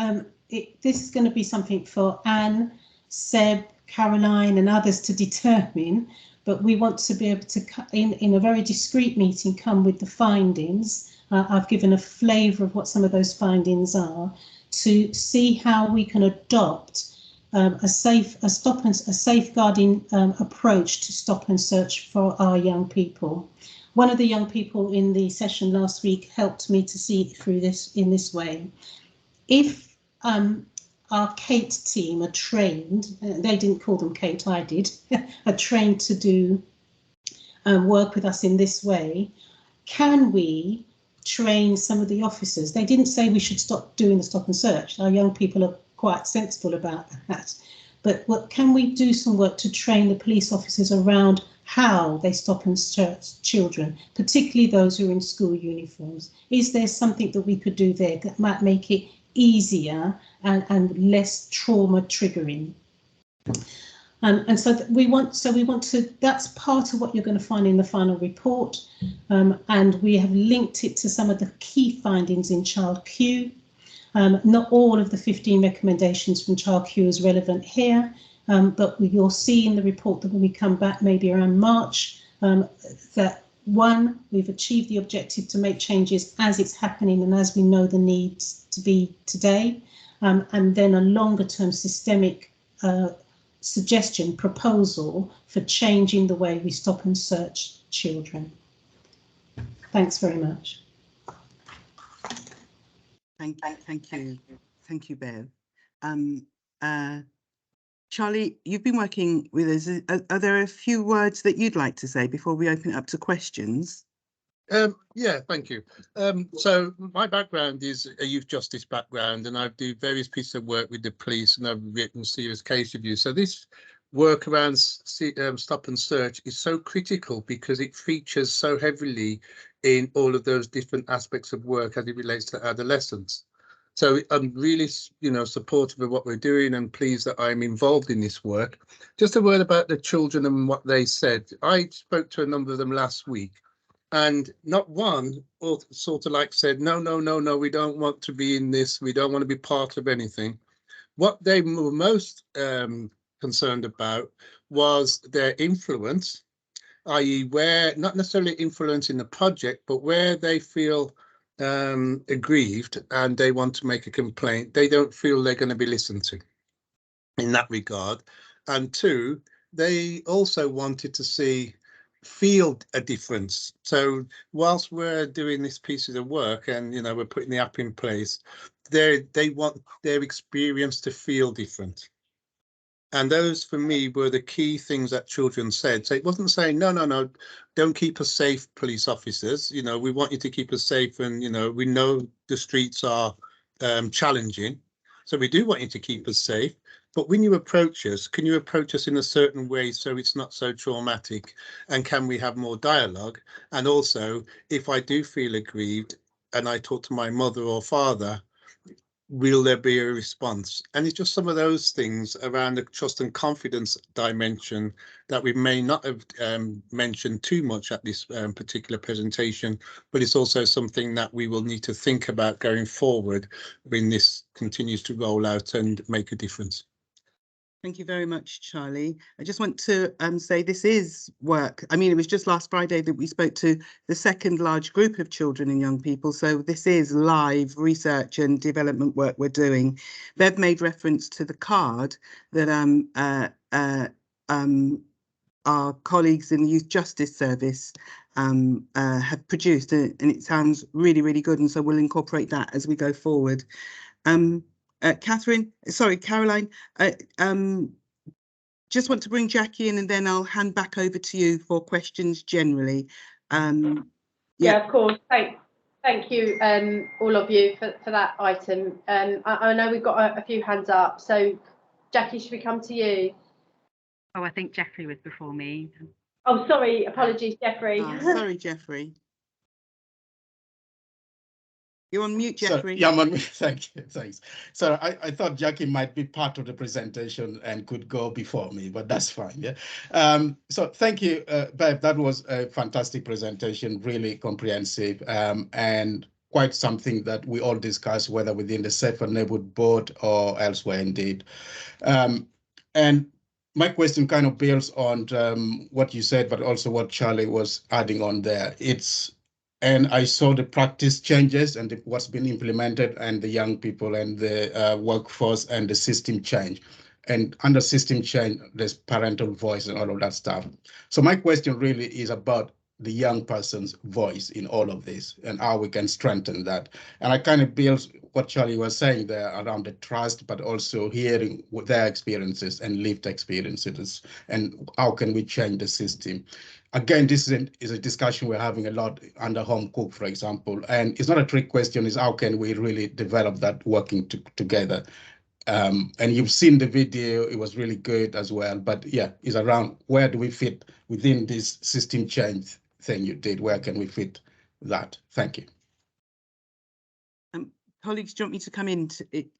this is going to be something for Anne, Seb, Caroline and others to determine, but we want to be able to, in a very discreet meeting, come with the findings. I've given a flavour of what some of those findings are, to see how we can adopt a safeguarding approach to stop and search for our young people. One of the young people in the session last week helped me to see it through this in this way. If our Kate team are trained, they didn't call them Kate, I did, are trained to do work with us in this way, can we train some of the officers? They didn't say we should stop doing the stop and search. Our young people are quite sensible about that. But what can we do some work to train the police officers around how they stop and search children, particularly those who are in school uniforms? Is there something that we could do there that might make it easier and less trauma triggering? And so we want to, that's part of what you're going to find in the final report. And we have linked it to some of the key findings in Child Q. Not all of the 15 recommendations from Child Q is relevant here, but you'll see in the report that when we come back maybe around March, that one, we've achieved the objective to make changes as it's happening and as we know the needs to be today, and then a longer term systemic suggestion, proposal for changing the way we stop and search children. Thanks very much. Thank you, Bev. Charlie, you've been working with us. Are there a few words that you'd like to say before we open it up to questions? Yeah, thank you. So my background is a youth justice background, and I do various pieces of work with the police, and I've written serious case reviews. So this work around stop and search is so critical because it features so heavily in all of those different aspects of work as it relates to adolescents. So I'm really, supportive of what we're doing and pleased that I'm involved in this work. Just a word about the children and what they said. I spoke to a number of them last week, and not one sort of like said, no, we don't want to be in this. We don't want to be part of anything. What they were most concerned about was their influence, i.e. where, not necessarily influence in the project, but where they feel aggrieved and they want to make a complaint, they don't feel they're going to be listened to in that regard. And two, they also wanted to feel a difference. So whilst we're doing this piece of the work and we're putting the app in place, they want their experience to feel different. And those, for me, were the key things that children said. So it wasn't saying, no, don't keep us safe, police officers. We want you to keep us safe. And, we know the streets are challenging. So we do want you to keep us safe. But when you approach us, can you approach us in a certain way so it's not so traumatic? And can we have more dialogue? And also, if I do feel aggrieved and I talk to my mother or father, will there be a response? And it's just some of those things around the trust and confidence dimension that we may not have mentioned too much at this particular presentation, but it's also something that we will need to think about going forward when this continues to roll out and make a difference. Thank you very much, Charlie. I just want to say this is work. I mean, it was just last Friday that we spoke to the second large group of children and young people. So this is live research and development work we're doing. Bev made reference to the card that our colleagues in the Youth Justice Service have produced, and it sounds really, really good. And so we'll incorporate that as we go forward. Caroline, just want to bring Jackie in and then I'll hand back over to you for questions generally. Yeah, of course. Thank you, all of you, for that item. I know we've got a few hands up. So, Jackie, should we come to you? Oh, I think Jeffrey was before me. Oh, sorry. Apologies, Jeffrey. Oh, sorry, Jeffrey. You're on mute, Jeffrey. So, yeah, I'm on mute. Thank you. Thanks. So I thought Jackie might be part of the presentation and could go before me, but that's fine. Yeah. So thank you, Bev. That was a fantastic presentation, really comprehensive, and quite something that we all discuss, whether within the Safer Neighborhood Board or elsewhere indeed. And my question kind of builds on what you said, but also what Charlie was adding on there. And I saw the practice changes and what's been implemented, and the young people and the workforce and the system change. And under system change, there's parental voice and all of that stuff. So my question really is about the young person's voice in all of this and how we can strengthen that. And I kind of build what Charlie was saying there around the trust, but also hearing their experiences and lived experiences, and how can we change the system. Again, this is a discussion we're having a lot under Home Cook, for example, and it's not a trick question, is how can we really develop that working together. And you've seen the video, it was really good as well, but yeah, it's around where do we fit within this system change thing you did, where can we fit that? Thank you. Colleagues, do you want me to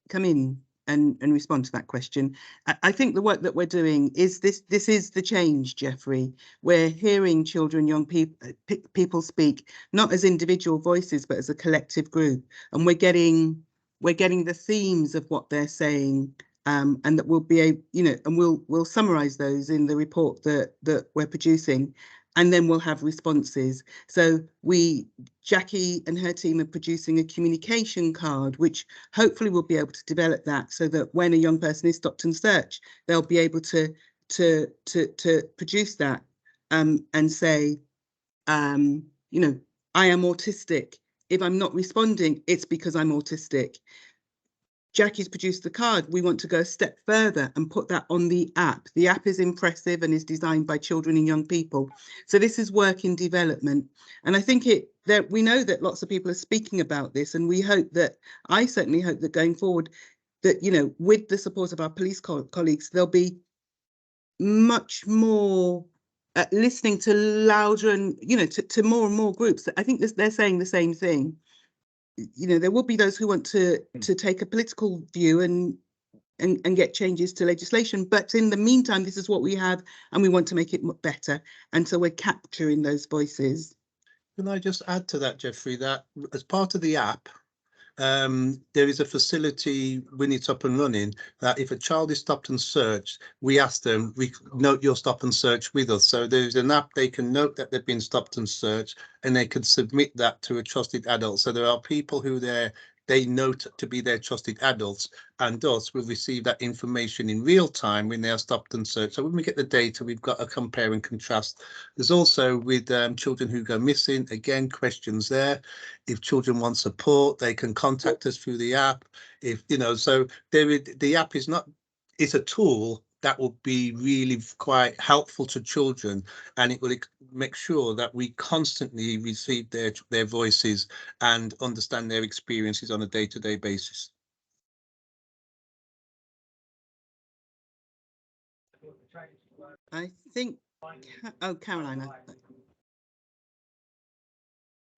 come in and respond to that question? I think the work that we're doing is this is the change, Jeffrey. We're hearing children, young people speak, not as individual voices, but as a collective group. And we're getting the themes of what they're saying, and that we'll be and we'll summarize those in the report that we're producing. And then we'll have responses. So Jackie and her team are producing a communication card, which hopefully will be able to develop that so that when a young person is stopped and searched, they'll be able to produce that and say, I am autistic. If I'm not responding, it's because I'm autistic. Jackie's produced the card. We want to go a step further and put that on the app. The app is impressive and is designed by children and young people. So this is work in development. And I think that we know that lots of people are speaking about this, and I certainly hope that going forward, that, with the support of our police colleagues, there'll be much more listening to louder and, to more and more groups. I think they're saying the same thing. There will be those who want to take a political view and get changes to legislation. But in the meantime, this is what we have, and we want to make it better. And so we're capturing those voices. Can I just add to that, Jeffrey, that as part of the app, there is a facility when it's up and running that if a child is stopped and searched, we ask them, we note your stop and search with us. So there's an app, they can note that they've been stopped and searched, and they can submit that to a trusted adult. So there are people who they note to be their trusted adults, and us will receive that information in real time when they are stopped and searched. So when we get the data, we've got a compare and contrast. There's also with children who go missing, again, questions there. If children want support, they can contact us through the app. So the app it's a tool that will be really quite helpful to children, and it will make sure that we constantly receive their voices and understand their experiences on a day-to-day basis. I think, Caroline, I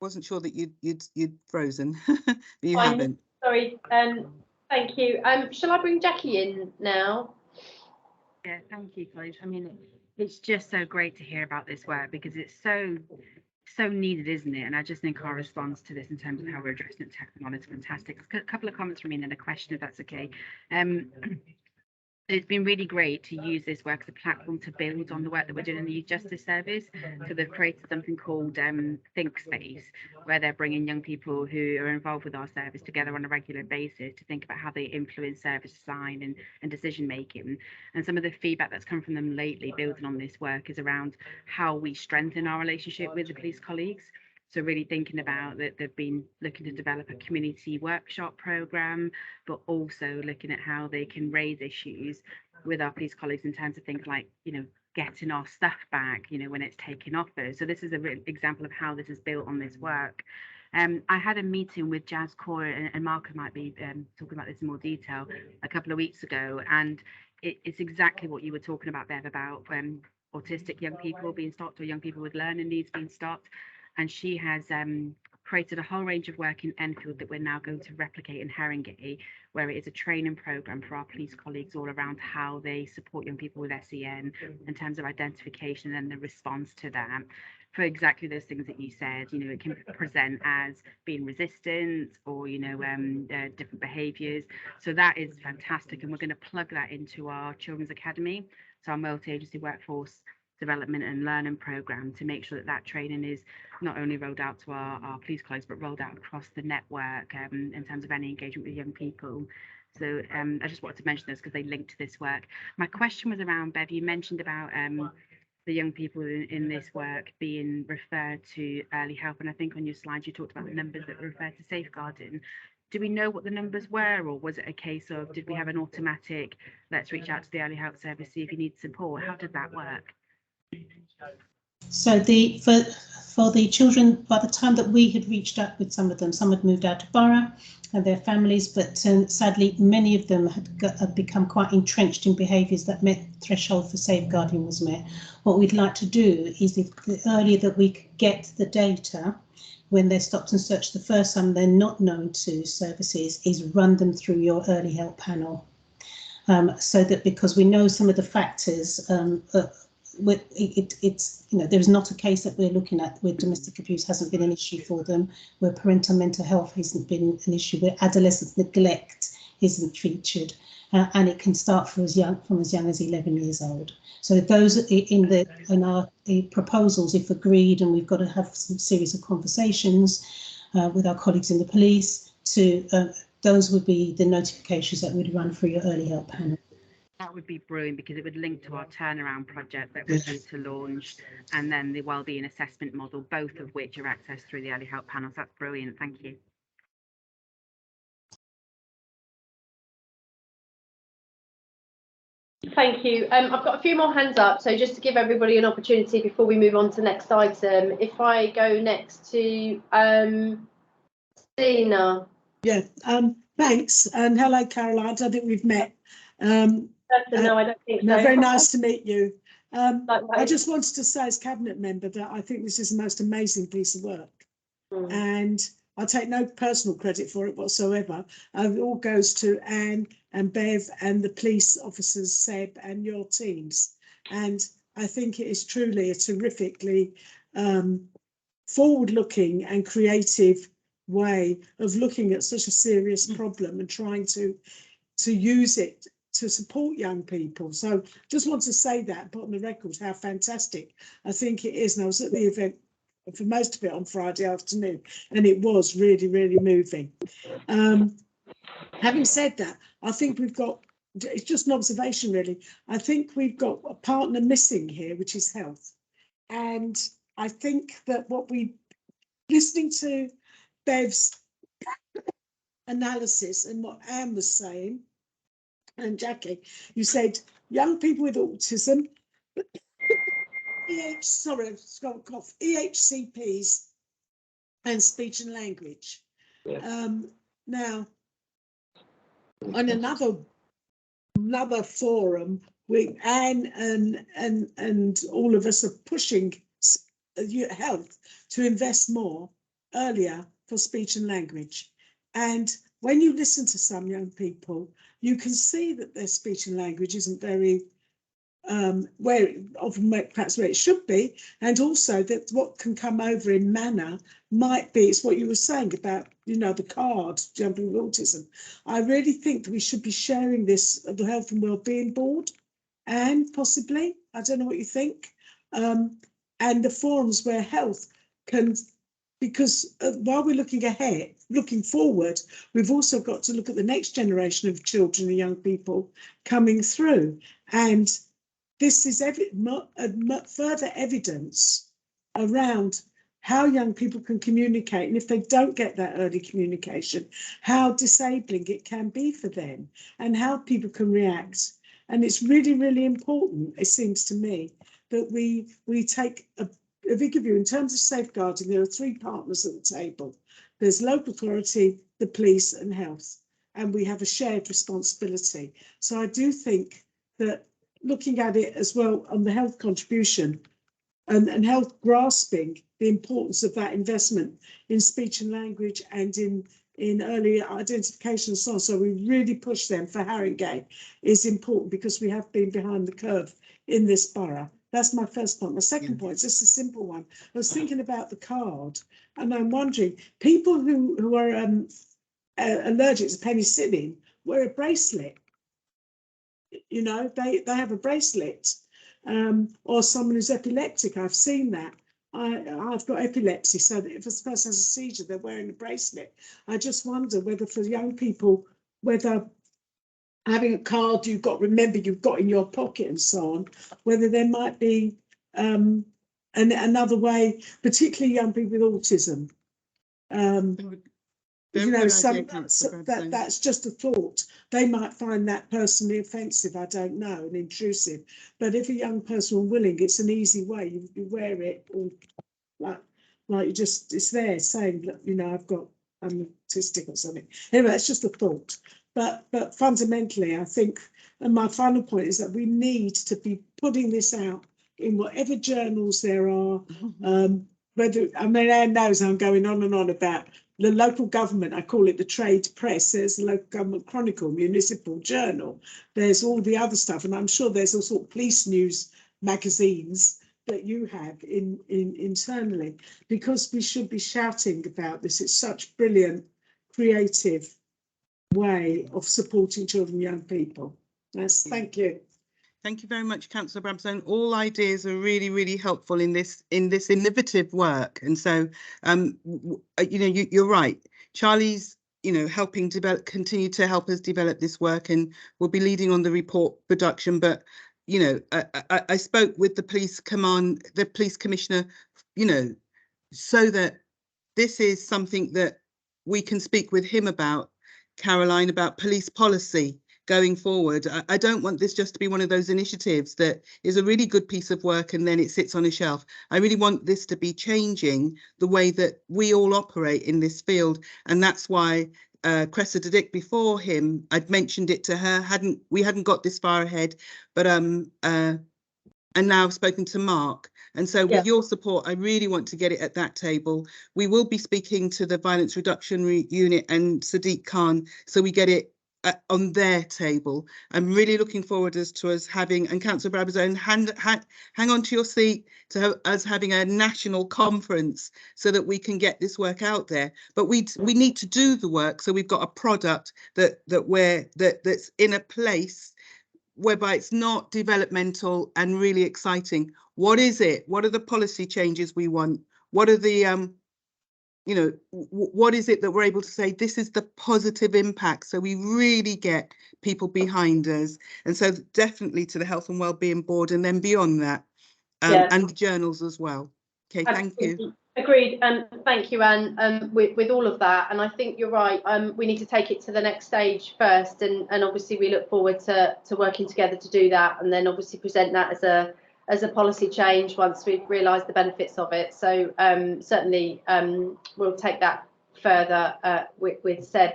wasn't sure that you'd frozen, but you haven't. Sorry, thank you. Shall I bring Jackie in now? Yeah, thank you, colleagues. I mean, it's just so great to hear about this work because it's so needed, isn't it? And I just think our response to this in terms of how we're addressing technology is fantastic. A couple of comments from me and then a question, if that's okay. It's been really great to use this work as a platform to build on the work that we're doing in the Youth Justice Service. So they've created something called Think Space, where they're bringing young people who are involved with our service together on a regular basis to think about how they influence service design and decision making. And some of the feedback that's come from them lately, building on this work, is around how we strengthen our relationship with the police colleagues. So really thinking about that, they've been looking to develop a community workshop program, but also looking at how they can raise issues with our police colleagues in terms of things like, getting our stuff back, when it's taken off us. So this is a real example of how this is built on this work. I had a meeting with Jazz Core, and Marco might be talking about this in more detail, a couple of weeks ago, and it's exactly what you were talking about, Bev, about autistic young people being stopped or young people with learning needs being stopped. And she has created a whole range of work in Enfield that we're now going to replicate in Haringey, where it is a training programme for our police colleagues all around how they support young people with SEN in terms of identification and the response to that. For exactly those things that you said, it can present as being resistant or, different behaviours. So that is fantastic. And we're going to plug that into our Children's Academy. our multi-agency workforce development and learning programme to make sure that that training is not only rolled out to our police colleagues, but rolled out across the network in terms of any engagement with young people. So I just wanted to mention this because they link to this work. My question was around, Bev, you mentioned about the young people in this work being referred to early help. And I think on your slides, you talked about the numbers that were referred to safeguarding. Do we know what the numbers were, or was it a case of, did we have an automatic, let's reach out to the early help service, see if you need support? How did that work? So for the children, by the time that we had reached out with some of them, some had moved out of borough and their families, but sadly many of them had become quite entrenched in behaviours that met threshold for safeguarding was met. What we'd like to do is, if the earlier that we could get the data, when they're stopped and searched the first time they're not known to services, is run them through your early help panel. So that, because we know some of the factors, it's, you know, there's not a case that we're looking at where domestic abuse hasn't been an issue for them, where parental mental health hasn't been an issue, where adolescent neglect isn't featured, and it can start from as young as 11 years old. So those in our proposals, if agreed, and we've got to have some series of conversations with our colleagues in the police, to those would be the notifications that would run through your early help panel. That would be brilliant, because it would link to our turnaround project that we're due to launch, and then the wellbeing assessment model, both of which are accessed through the early help panels. That's brilliant. Thank you. Thank you. I've got a few more hands up, so just to give everybody an opportunity before we move on to the next item. If I go next to Stina. Yeah, thanks, and hello, Caroline. I don't think we've met. No, I don't think so. No, very nice to meet you. I just wanted to say, as cabinet member, that I think this is the most amazing piece of work, and I take no personal credit for it whatsoever. It all goes to Anne and Bev and the police officers, Seb, and your teams. And I think it is truly a terrifically forward-looking and creative way of looking at such a serious problem and trying to use it to support young people. So just want to say that, put on the record how fantastic I think it is. And I was at the event for most of it on Friday afternoon, and it was really, really moving. Having said that, I think we've got, it's just an observation really, I think we've got a partner missing here, which is health. And I think that listening to Bev's analysis and what Anne was saying, and Jackie, you said young people with autism, EHCPs and speech and language. Yeah. Now, on another forum, Anne and all of us are pushing health to invest more earlier for speech and language. And when you listen to some young people, you can see that their speech and language isn't very perhaps where it should be, and also that what can come over in manner might be, it's what you were saying about, you know, the card, jumping with autism. I really think that we should be sharing this at the Health and Wellbeing Board, and possibly, I don't know what you think, and the forums where health can, because while we're looking forward, we've also got to look at the next generation of children and young people coming through. And this is further evidence around how young people can communicate, and if they don't get that early communication, how disabling it can be for them and how people can react. And it's really, really important, it seems to me, that we take a big view. In terms of safeguarding, there are three partners at the table. There's local authority, the police and health, and we have a shared responsibility. So I do think that looking at it as well on the health contribution and health grasping the importance of that investment in speech and language and in early identification and so on. So we really push them for Haringey is important, because we have been behind the curve in this borough. That's my first point. My second point is just a simple one. I was thinking about the card, and I'm wondering, people who are allergic to penicillin wear a bracelet. you know, they have a bracelet, or someone who's epileptic. I've seen that. I've got epilepsy, so that if a person has a seizure, they're wearing a bracelet. I just wonder whether for young people, whether having a card you've got in your pocket and so on, whether there might be another way, particularly young people with autism. You know, that's just a thought. They might find that personally offensive, I don't know, and intrusive. But if a young person is willing, it's an easy way. You wear it, or like you just, it's there saying that, you know, I'm autistic or something. Anyway, it's just a thought. But fundamentally, I think, and my final point is that we need to be putting this out in whatever journals there are. Whether, I mean, Anne knows I'm going on and on about the local government. I call it the trade press. There's the local government chronicle, municipal journal. There's all the other stuff, and I'm sure there's also police news magazines that you have internally, because we should be shouting about this. It's such brilliant, creative way of supporting children and young people. Yes, thank you. Thank you very much, Councillor Brabazon. All ideas are really, really helpful in this innovative work. And so, you know, you're right. Charlie's, you know, helping continue to help us develop this work, and will be leading on the report production. But, you know, I spoke with the police commissioner, you know, so that this is something that we can speak with him about, Caroline, about police policy going forward. I don't want this just to be one of those initiatives that is a really good piece of work and then it sits on a shelf. I really want this to be changing the way that we all operate in this field. And that's why Cressida Dick before him, I'd mentioned it to her, we hadn't got this far ahead, but and now I've spoken to Mark. And so with your support, I really want to get it at that table. We will be speaking to the Violence Reduction Unit and Sadiq Khan, so we get it on their table. I'm really looking forward to us having, and Councillor Brabazon, hang on to your seat to us having a national conference so that we can get this work out there. But we need to do the work, so we've got a product that's in a place whereby it's not developmental and really exciting. What is it? What are the policy changes we want? What are the you know, what is it that we're able to say, this is the positive impact, so we really get people behind us? And so definitely to the Health and Wellbeing Board, and then beyond that, and the journals as well. Okay, thank you. Agreed, and thank you, Anne, with all of that. And I think you're right, we need to take it to the next stage first, and obviously we look forward to working together to do that, and then obviously present that as a policy change once we've realised the benefits of it. So certainly we'll take that further with Seb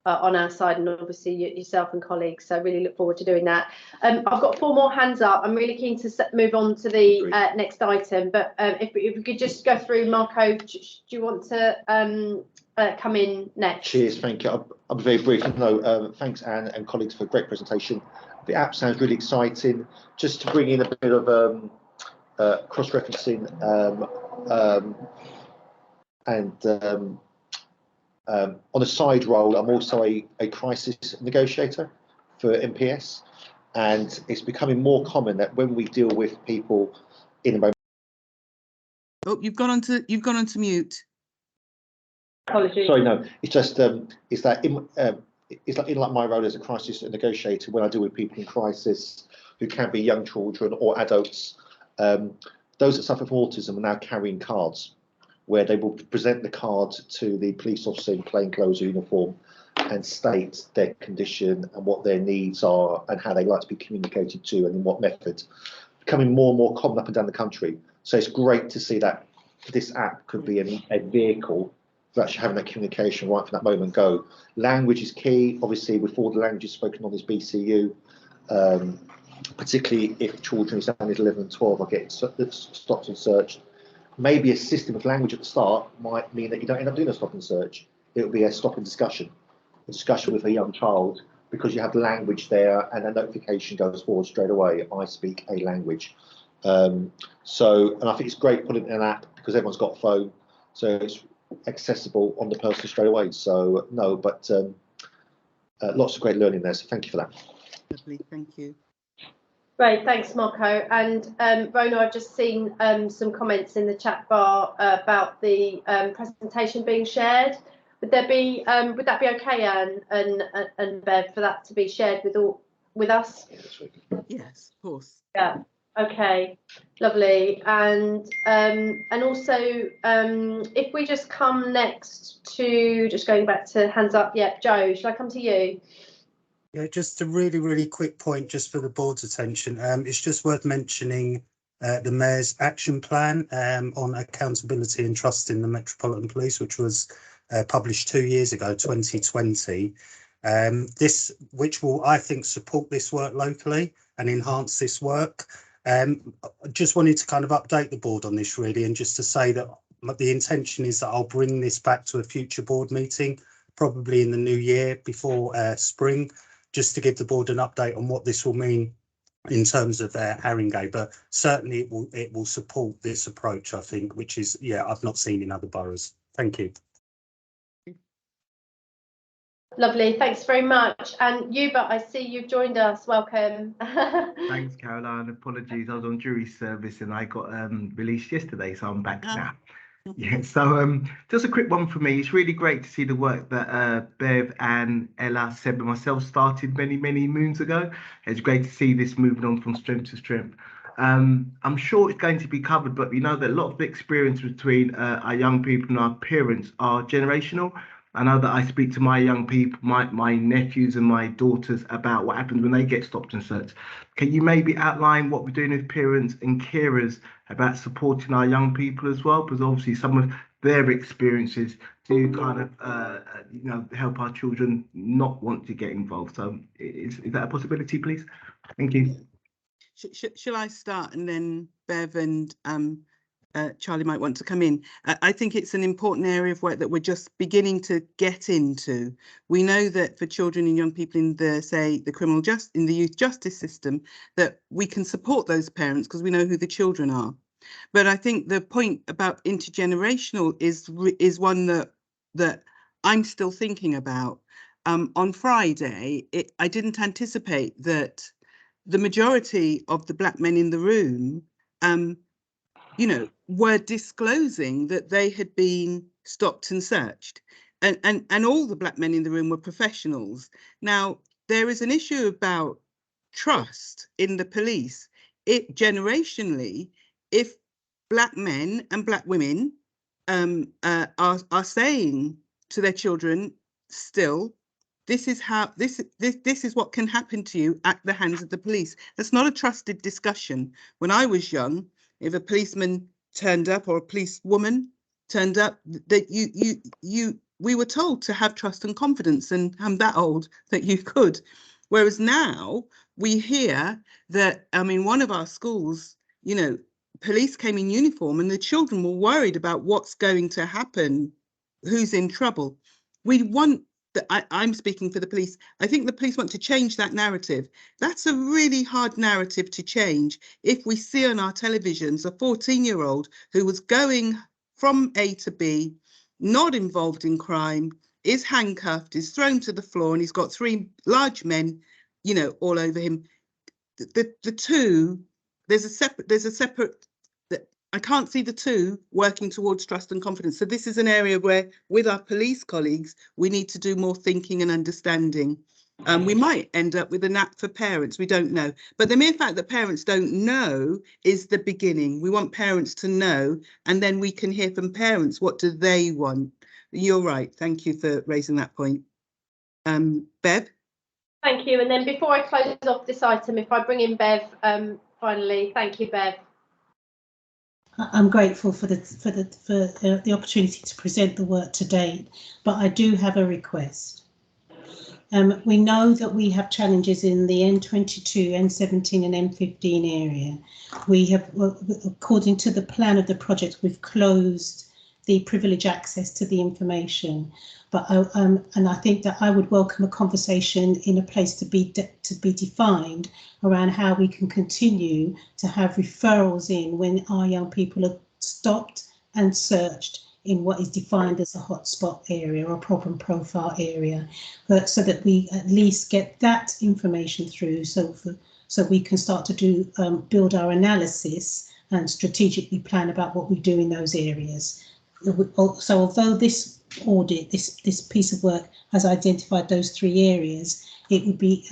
on our side, and obviously yourself and colleagues. So really look forward to doing that. I've got 4 more hands up. I'm really keen to move on to the next item, but if we could just go through, Marco, do you want to come in next? Cheers, thank you. I'll be very brief. No, thanks, Anne and colleagues, for a great presentation. The app sounds really exciting. Just to bring in a bit of cross-referencing on a side role, I'm also a crisis negotiator for MPS, and it's becoming more common that when we deal with people in a moment. Oh, you've gone onto mute. Apologies. Sorry, no, it's just it's like my role as a crisis negotiator, when I deal with people in crisis who can be young children or adults, those that suffer from autism are now carrying cards where they will present the card to the police officer in plainclothes uniform and state their condition and what their needs are and how they like to be communicated to and in what method. Becoming more and more common up and down the country. So it's great to see that this app could be a vehicle for actually having that communication right from that moment go. Language is key, obviously, with all the languages spoken on this BCU, particularly if children who sound 11 and 12 are getting stopped and searched. Maybe a system of language at the start might mean that you don't end up doing a stop and search. It will be a stop and discussion with a young child, because you have the language there and a notification goes forward straight away. I speak a language. And I think it's great putting it in an app because everyone's got a phone, so it's accessible on the person straight away. So no, but lots of great learning there. So thank you for that. Lovely, thank you. Great, thanks, Marco. And Rona, I've just seen some comments in the chat bar about the presentation being shared. Would that be okay, Anne and Bev, for that to be shared with us? Yes, of course. Yeah. Okay. Lovely. And also, if we just come next to, just going back to hands up. Yeah, Joe, shall I come to you? Yeah, just a really quick point just for the board's attention. It's just worth mentioning the Mayor's action plan on accountability and trust in the Metropolitan Police, which was published 2 years ago, 2020. Which will, I think, support this work locally and enhance this work. Just wanted to kind of update the board on this really, and just to say that the intention is that I'll bring this back to a future board meeting, probably in the new year before spring, just to give the board an update on what this will mean in terms of Haringey. But certainly it will support this approach, I think, which is, yeah, I've not seen in other boroughs. Thank you. Lovely, thanks very much. And Hubert, I see you've joined us. Welcome. Thanks, Caroline. Apologies, I was on jury service and I got released yesterday, so I'm back now. Yeah, so just a quick one for me. It's really great to see the work that Bev and Ella, Seb and myself started many moons ago. It's great to see this moving on from strength to strength. I'm sure it's going to be covered, but we know that a lot of the experience between our young people and our parents are generational. I know that I speak to my young people, my nephews and my daughters about what happens when they get stopped and searched. Can you maybe outline what we're doing with parents and carers about supporting our young people as well? Because obviously some of their experiences do kind of, help our children not want to get involved. So is that a possibility, please? Thank you. Shall I start, and then Bev and Charlie might want to come in? I think it's an important area of work that we're just beginning to get into. We know that for children and young people in the youth justice system, that we can support those parents because we know who the children are. But I think the point about intergenerational is one that I'm still thinking about. On Friday, I didn't anticipate that the majority of the black men in the room were disclosing that they had been stopped and searched. And all the black men in the room were professionals. Now, there is an issue about trust in the police. Generationally, if black men and black women are saying to their children still, this is what can happen to you at the hands of the police. That's not a trusted discussion. When I was young, if a policeman turned up or a policewoman turned up, that we were told to have trust and confidence, and I'm that old that you could. Whereas now we hear that, one of our schools, police came in uniform and the children were worried about what's going to happen, who's in trouble. We want I'm speaking for the police. I think the police want to change that narrative. That's a really hard narrative to change. If we see on our televisions a 14-year-old who was going from A to B, not involved in crime, is handcuffed, is thrown to the floor, and he's got 3 large men, all over him. The two, there's a separate. I can't see the two working towards trust and confidence. So this is an area where, with our police colleagues, we need to do more thinking and understanding. We might end up with an app for parents, we don't know. But the mere fact that parents don't know is the beginning. We want parents to know, and then we can hear from parents, what do they want? You're right, thank you for raising that point. Bev? Thank you, and then before I close off this item, if I bring in Bev finally, thank you, Bev. I'm grateful for the opportunity to present the work to date, but I do have a request. We know that we have challenges in the N22, N17 and N15 area. We have, according to the plan of the project, we've closed the privilege access to the information. But and I think that I would welcome a conversation in a place to be defined around how we can continue to have referrals in when our young people are stopped and searched in what is defined as a hotspot area or problem profile area, but so that we at least get that information through, so so we can start to do build our analysis and strategically plan about what we do in those areas. So although this audit, this piece of work has identified those 3 areas, it would be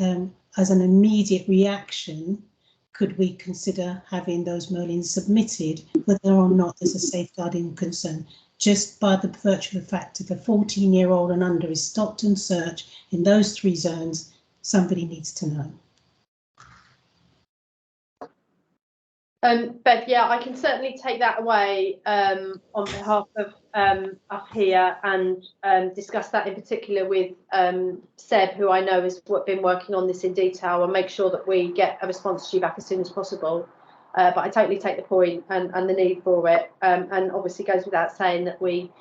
as an immediate reaction, could we consider having those Merlins submitted, whether or not there's a safeguarding concern, just by the virtue of the fact if a 14-year-old and under is stopped and searched in those 3 zones, somebody needs to know. Bev, yeah, I can certainly take that away on behalf of up here and discuss that in particular with Seb, who I know has been working on this in detail, and make sure that we get a response to you back as soon as possible. But I totally take the point and the need for it, and obviously goes without saying that we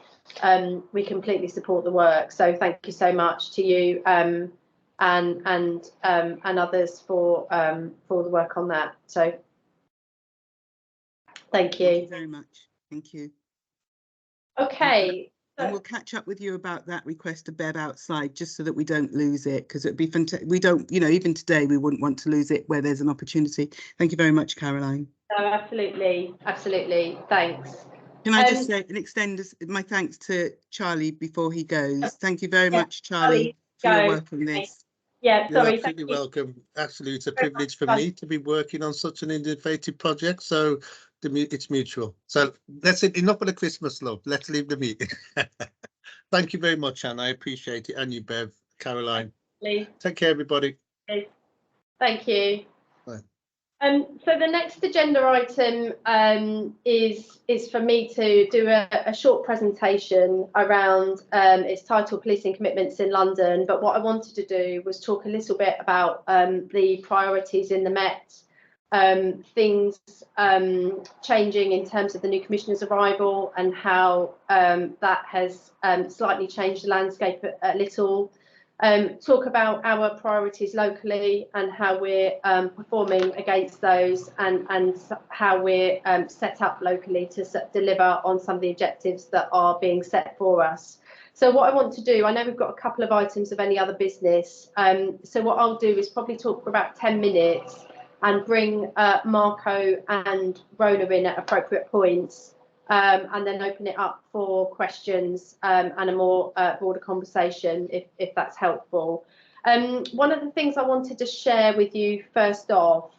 completely support the work. So thank you so much to you and others for the work on that. So. Thank you. Thank you very much. Thank you. Okay. And we'll catch up with you about that request to Bev outside, just so that we don't lose it, because it'd be fantastic. We don't, you know, even today we wouldn't want to lose it where there's an opportunity. Thank you very much, Caroline. No, absolutely, absolutely. Thanks. Can I just say and extend my thanks to Charlie before he goes? Thank you very much, Charlie, for your work on this. Yeah, You're sorry. absolutely welcome. Actually, it's a privilege for me to be working on such an innovative project. So it's mutual. So that's it. Enough of the Christmas love. Let's leave the meeting. Thank you very much, Anne. I appreciate it. And you, Bev, Caroline. Take care, everybody. Thank you. Bye. So the next agenda item is for me to do a short presentation around its title, Policing Commitments in London. But what I wanted to do was talk a little bit about the priorities in the Met, things changing in terms of the new Commissioner's arrival and how that has slightly changed the landscape a little. Talk about our priorities locally and how we're performing against those, and how we're set up locally to deliver on some of the objectives that are being set for us. So what I want to do, I know we've got a couple of items of any other business, so what I'll do is probably talk for about 10 minutes and bring Marco and Rona in at appropriate points, and then open it up for questions and a more broader conversation if that's helpful. One of the things I wanted to share with you first off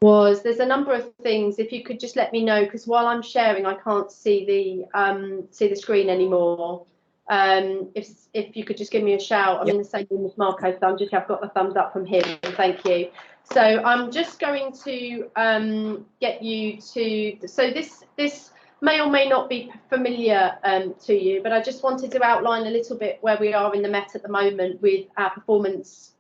was there's a number of things, if you could just let me know, because while I'm sharing I can't see the screen anymore. If you could just give me a shout. I'm in the same room with Marco, so I've got the thumbs up from him. Thank you. So I'm just going to get you to, so this may or may not be familiar to you, but I just wanted to outline a little bit where we are in the Met at the moment with our performance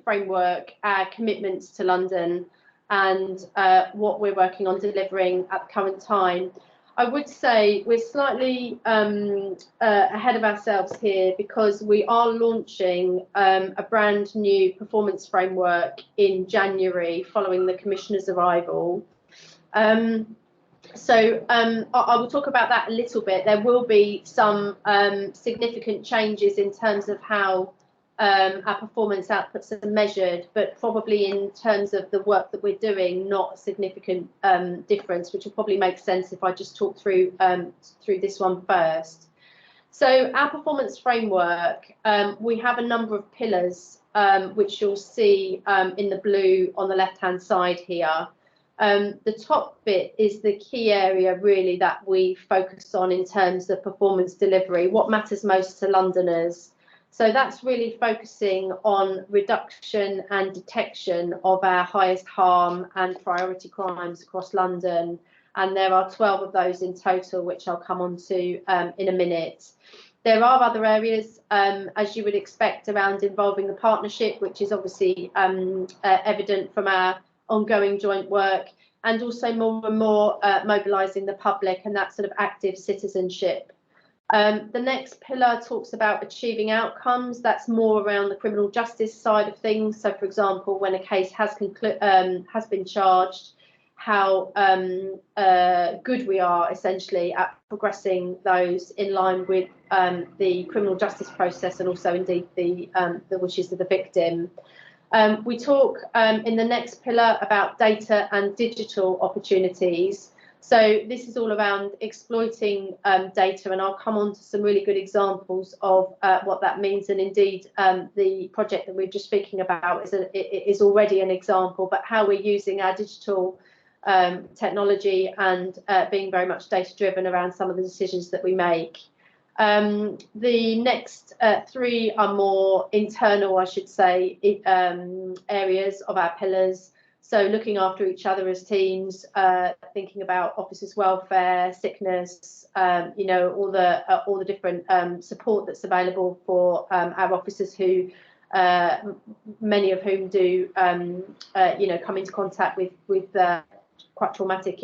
framework, our commitments to London, and what we're working on delivering at the current time. I would say we're slightly ahead of ourselves here because we are launching a brand new performance framework in January following the Commissioner's arrival. So I will talk about that a little bit. There will be some significant changes in terms of how our performance outputs are measured, but probably in terms of the work that we're doing, not a significant difference, which will probably make sense if I just talk through this one first. So our performance framework, we have a number of pillars, which you'll see in the blue on the left-hand side here. The top bit is the key area really that we focus on in terms of performance delivery, what matters most to Londoners. So that's really focusing on reduction and detection of our highest harm and priority crimes across London. And there are 12 of those in total, which I'll come on to in a minute. There are other areas, as you would expect, around involving the partnership, which is obviously evident from our ongoing joint work, and also more and more mobilising the public and that sort of active citizenship. The next pillar talks about achieving outcomes. That's more around the criminal justice side of things. So, for example, when a case has been charged, how good we are essentially at progressing those in line with the criminal justice process and also indeed the wishes of the victim. We talk in the next pillar about data and digital opportunities. So this is all around exploiting data, and I'll come on to some really good examples of what that means. And indeed, the project that we're just speaking about is already an example, but how we're using our digital technology and being very much data driven around some of the decisions that we make. The next three are more internal, I should say, areas of our pillars. So looking after each other as teams, thinking about officers' welfare, sickness, you know, all the different support that's available for our officers who, many of whom do, you know, come into contact with quite traumatic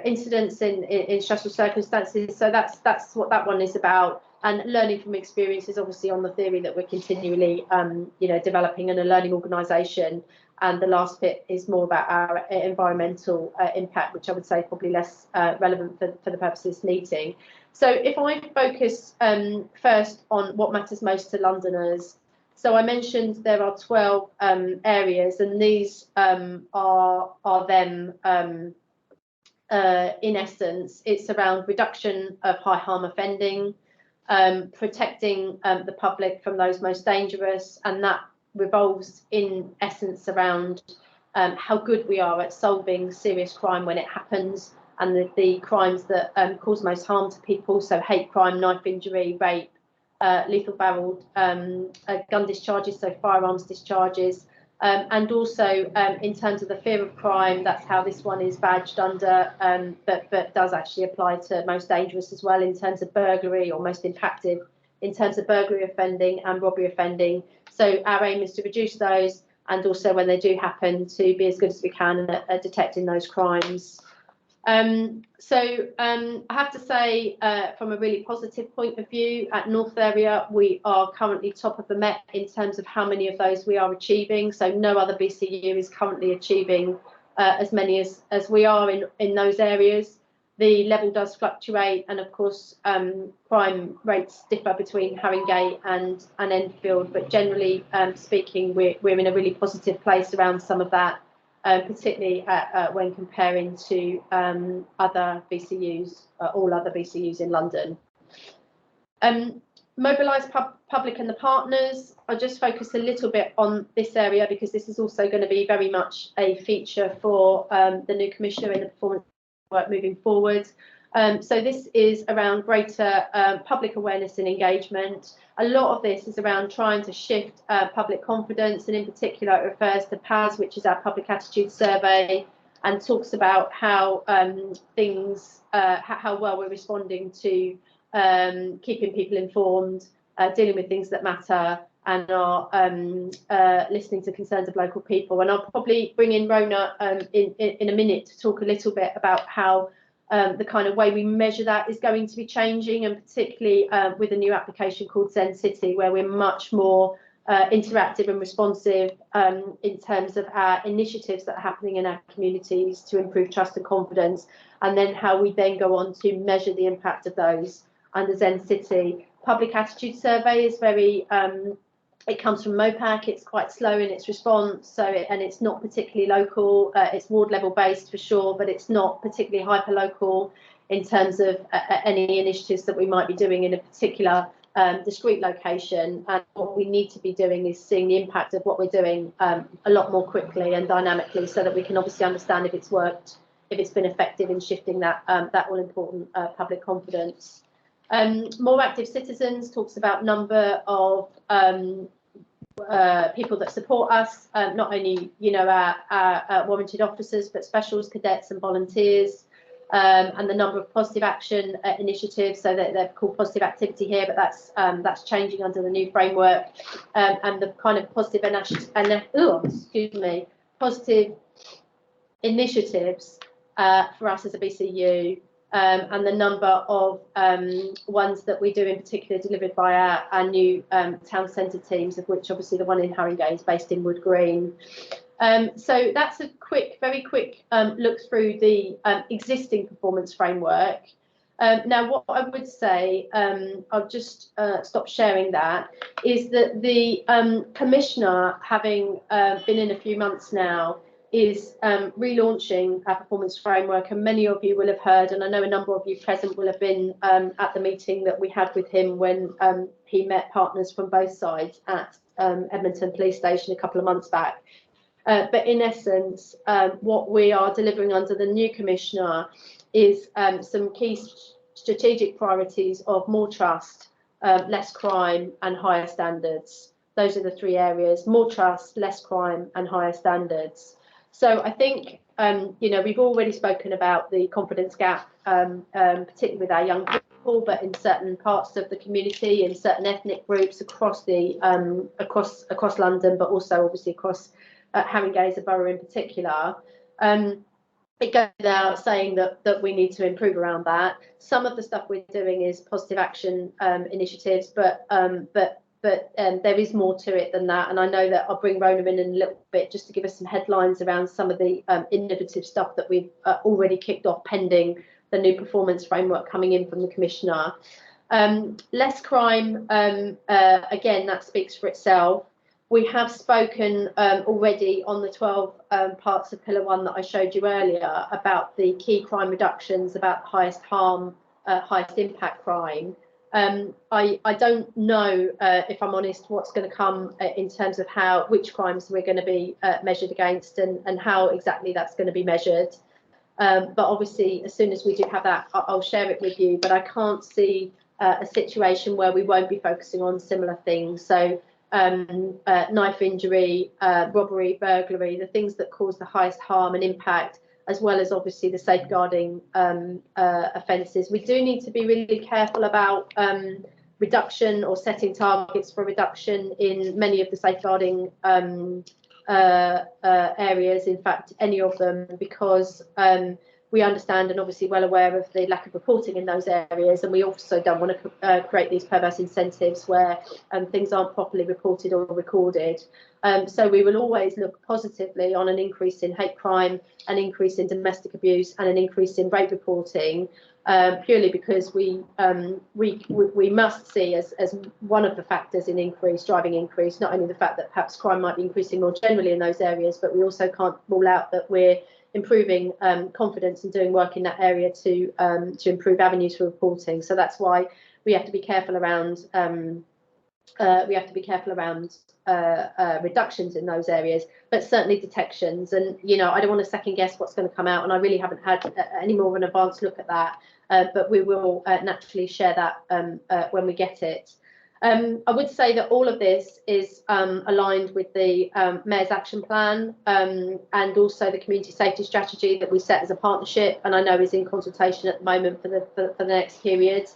incidents in stressful circumstances. So that's what that one is about. And learning from experience is obviously on the theory that we're continually, you know, developing in a learning organisation. And the last bit is more about our environmental impact, which I would say probably less relevant for the purpose of this meeting. So if I focus first on what matters most to Londoners. So I mentioned there are 12 areas, and these are them. In essence, it's around reduction of high harm offending, protecting the public from those most dangerous, and that revolves in essence around how good we are at solving serious crime when it happens, and the crimes that cause most harm to people, so hate crime, knife injury, rape, lethal barreled gun discharges, so firearms discharges. And also in terms of the fear of crime, that's how this one is badged under, but does actually apply to most dangerous as well in terms of burglary, or most impacted in terms of burglary offending and robbery offending. So our aim is to reduce those, and also when they do happen, to be as good as we can at detecting those crimes. I have to say, from a really positive point of view, at North Area, we are currently top of the Met in terms of how many of those we are achieving. So no other BCU is currently achieving as many as we are in those areas. The level does fluctuate, and of course, crime rates differ between Haringey and Enfield, but generally speaking, we're in a really positive place around some of that. Particularly when comparing to other BCUs, all other BCUs in London. Mobilise public and the partners. I'll just focus a little bit on this area because this is also going to be very much a feature for the new Commissioner in the performance work moving forward. So this is around greater public awareness and engagement. A lot of this is around trying to shift public confidence, and in particular it refers to PAS, which is our public attitude survey, and talks about how how well we're responding to keeping people informed, dealing with things that matter, and are listening to concerns of local people. And I'll probably bring in Rona in a minute to talk a little bit about how the kind of way we measure that is going to be changing, and particularly with a new application called Zen City, where we're much more interactive and responsive in terms of our initiatives that are happening in our communities to improve trust and confidence, and then how we then go on to measure the impact of those under Zen City. Public attitude survey is very it comes from MOPAC. It's quite slow in its response, and it's not particularly local. It's ward level based for sure, but it's not particularly hyper local in terms of any initiatives that we might be doing in a particular discrete location. And what we need to be doing is seeing the impact of what we're doing a lot more quickly and dynamically, so that we can obviously understand if it's worked, if it's been effective in shifting that all important public confidence. More active citizens talks about number of people that support us, not only our warranted officers, but specials, cadets and volunteers, and the number of positive action initiatives. So that they're called positive activity here, but that's changing under the new framework, and the kind of positive positive initiatives for us as a BCU. And the number of ones that we do in particular delivered by our new town centre teams, of which obviously the one in Haringey is based in Wood Green. So that's a very quick look through the existing performance framework. Now, what I would say, I'll just stop sharing that, is that the Commissioner, having been in a few months now, is relaunching our performance framework, and many of you will have heard, and I know a number of you present will have been at the meeting that we had with him when he met partners from both sides at Edmonton Police Station a couple of months back. But in essence, what we are delivering under the new Commissioner is some key strategic priorities of more trust, less crime and higher standards. Those are the three areas: more trust, less crime and higher standards. So I think, you know, we've already spoken about the confidence gap, particularly with our young people, but in certain parts of the community, in certain ethnic groups across the across London, but also obviously across Haringey as a borough in particular. It goes without saying that we need to improve around that. Some of the stuff we're doing is positive action initiatives, but there is more to it than that. And I know that I'll bring Rona in a little bit just to give us some headlines around some of the innovative stuff that we've already kicked off pending the new performance framework coming in from the Commissioner. Less crime, again, that speaks for itself. We have spoken already on the 12 parts of Pillar 1 that I showed you earlier about the key crime reductions, about highest harm, highest impact crime. I don't know, if I'm honest, what's going to come in terms of which crimes we're going to be measured against and how exactly that's going to be measured. But obviously, as soon as we do have that, I'll share it with you. But I can't see a situation where we won't be focusing on similar things. So knife injury, robbery, burglary, the things that cause the highest harm and impact, as well as obviously the safeguarding offences. We do need to be really careful about reduction or setting targets for reduction in many of the safeguarding areas, in fact, any of them, because we understand and obviously well aware of the lack of reporting in those areas, and we also don't want to create these perverse incentives where things aren't properly reported or recorded. So we will always look positively on an increase in hate crime, an increase in domestic abuse, and an increase in rape reporting, purely because we must see as one of the factors in driving increase, not only the fact that perhaps crime might be increasing more generally in those areas, but we also can't rule out that we're improving confidence and doing work in that area to improve avenues for reporting. So that's why we have to be careful around reductions in those areas, but certainly detections. And you know, I don't want to second guess what's going to come out, and I really haven't had any more of an advanced look at that, but we will naturally share that when we get it. I would say that all of this is aligned with the Mayor's Action Plan and also the Community Safety Strategy that we set as a partnership, and I know is in consultation at the moment for the next period.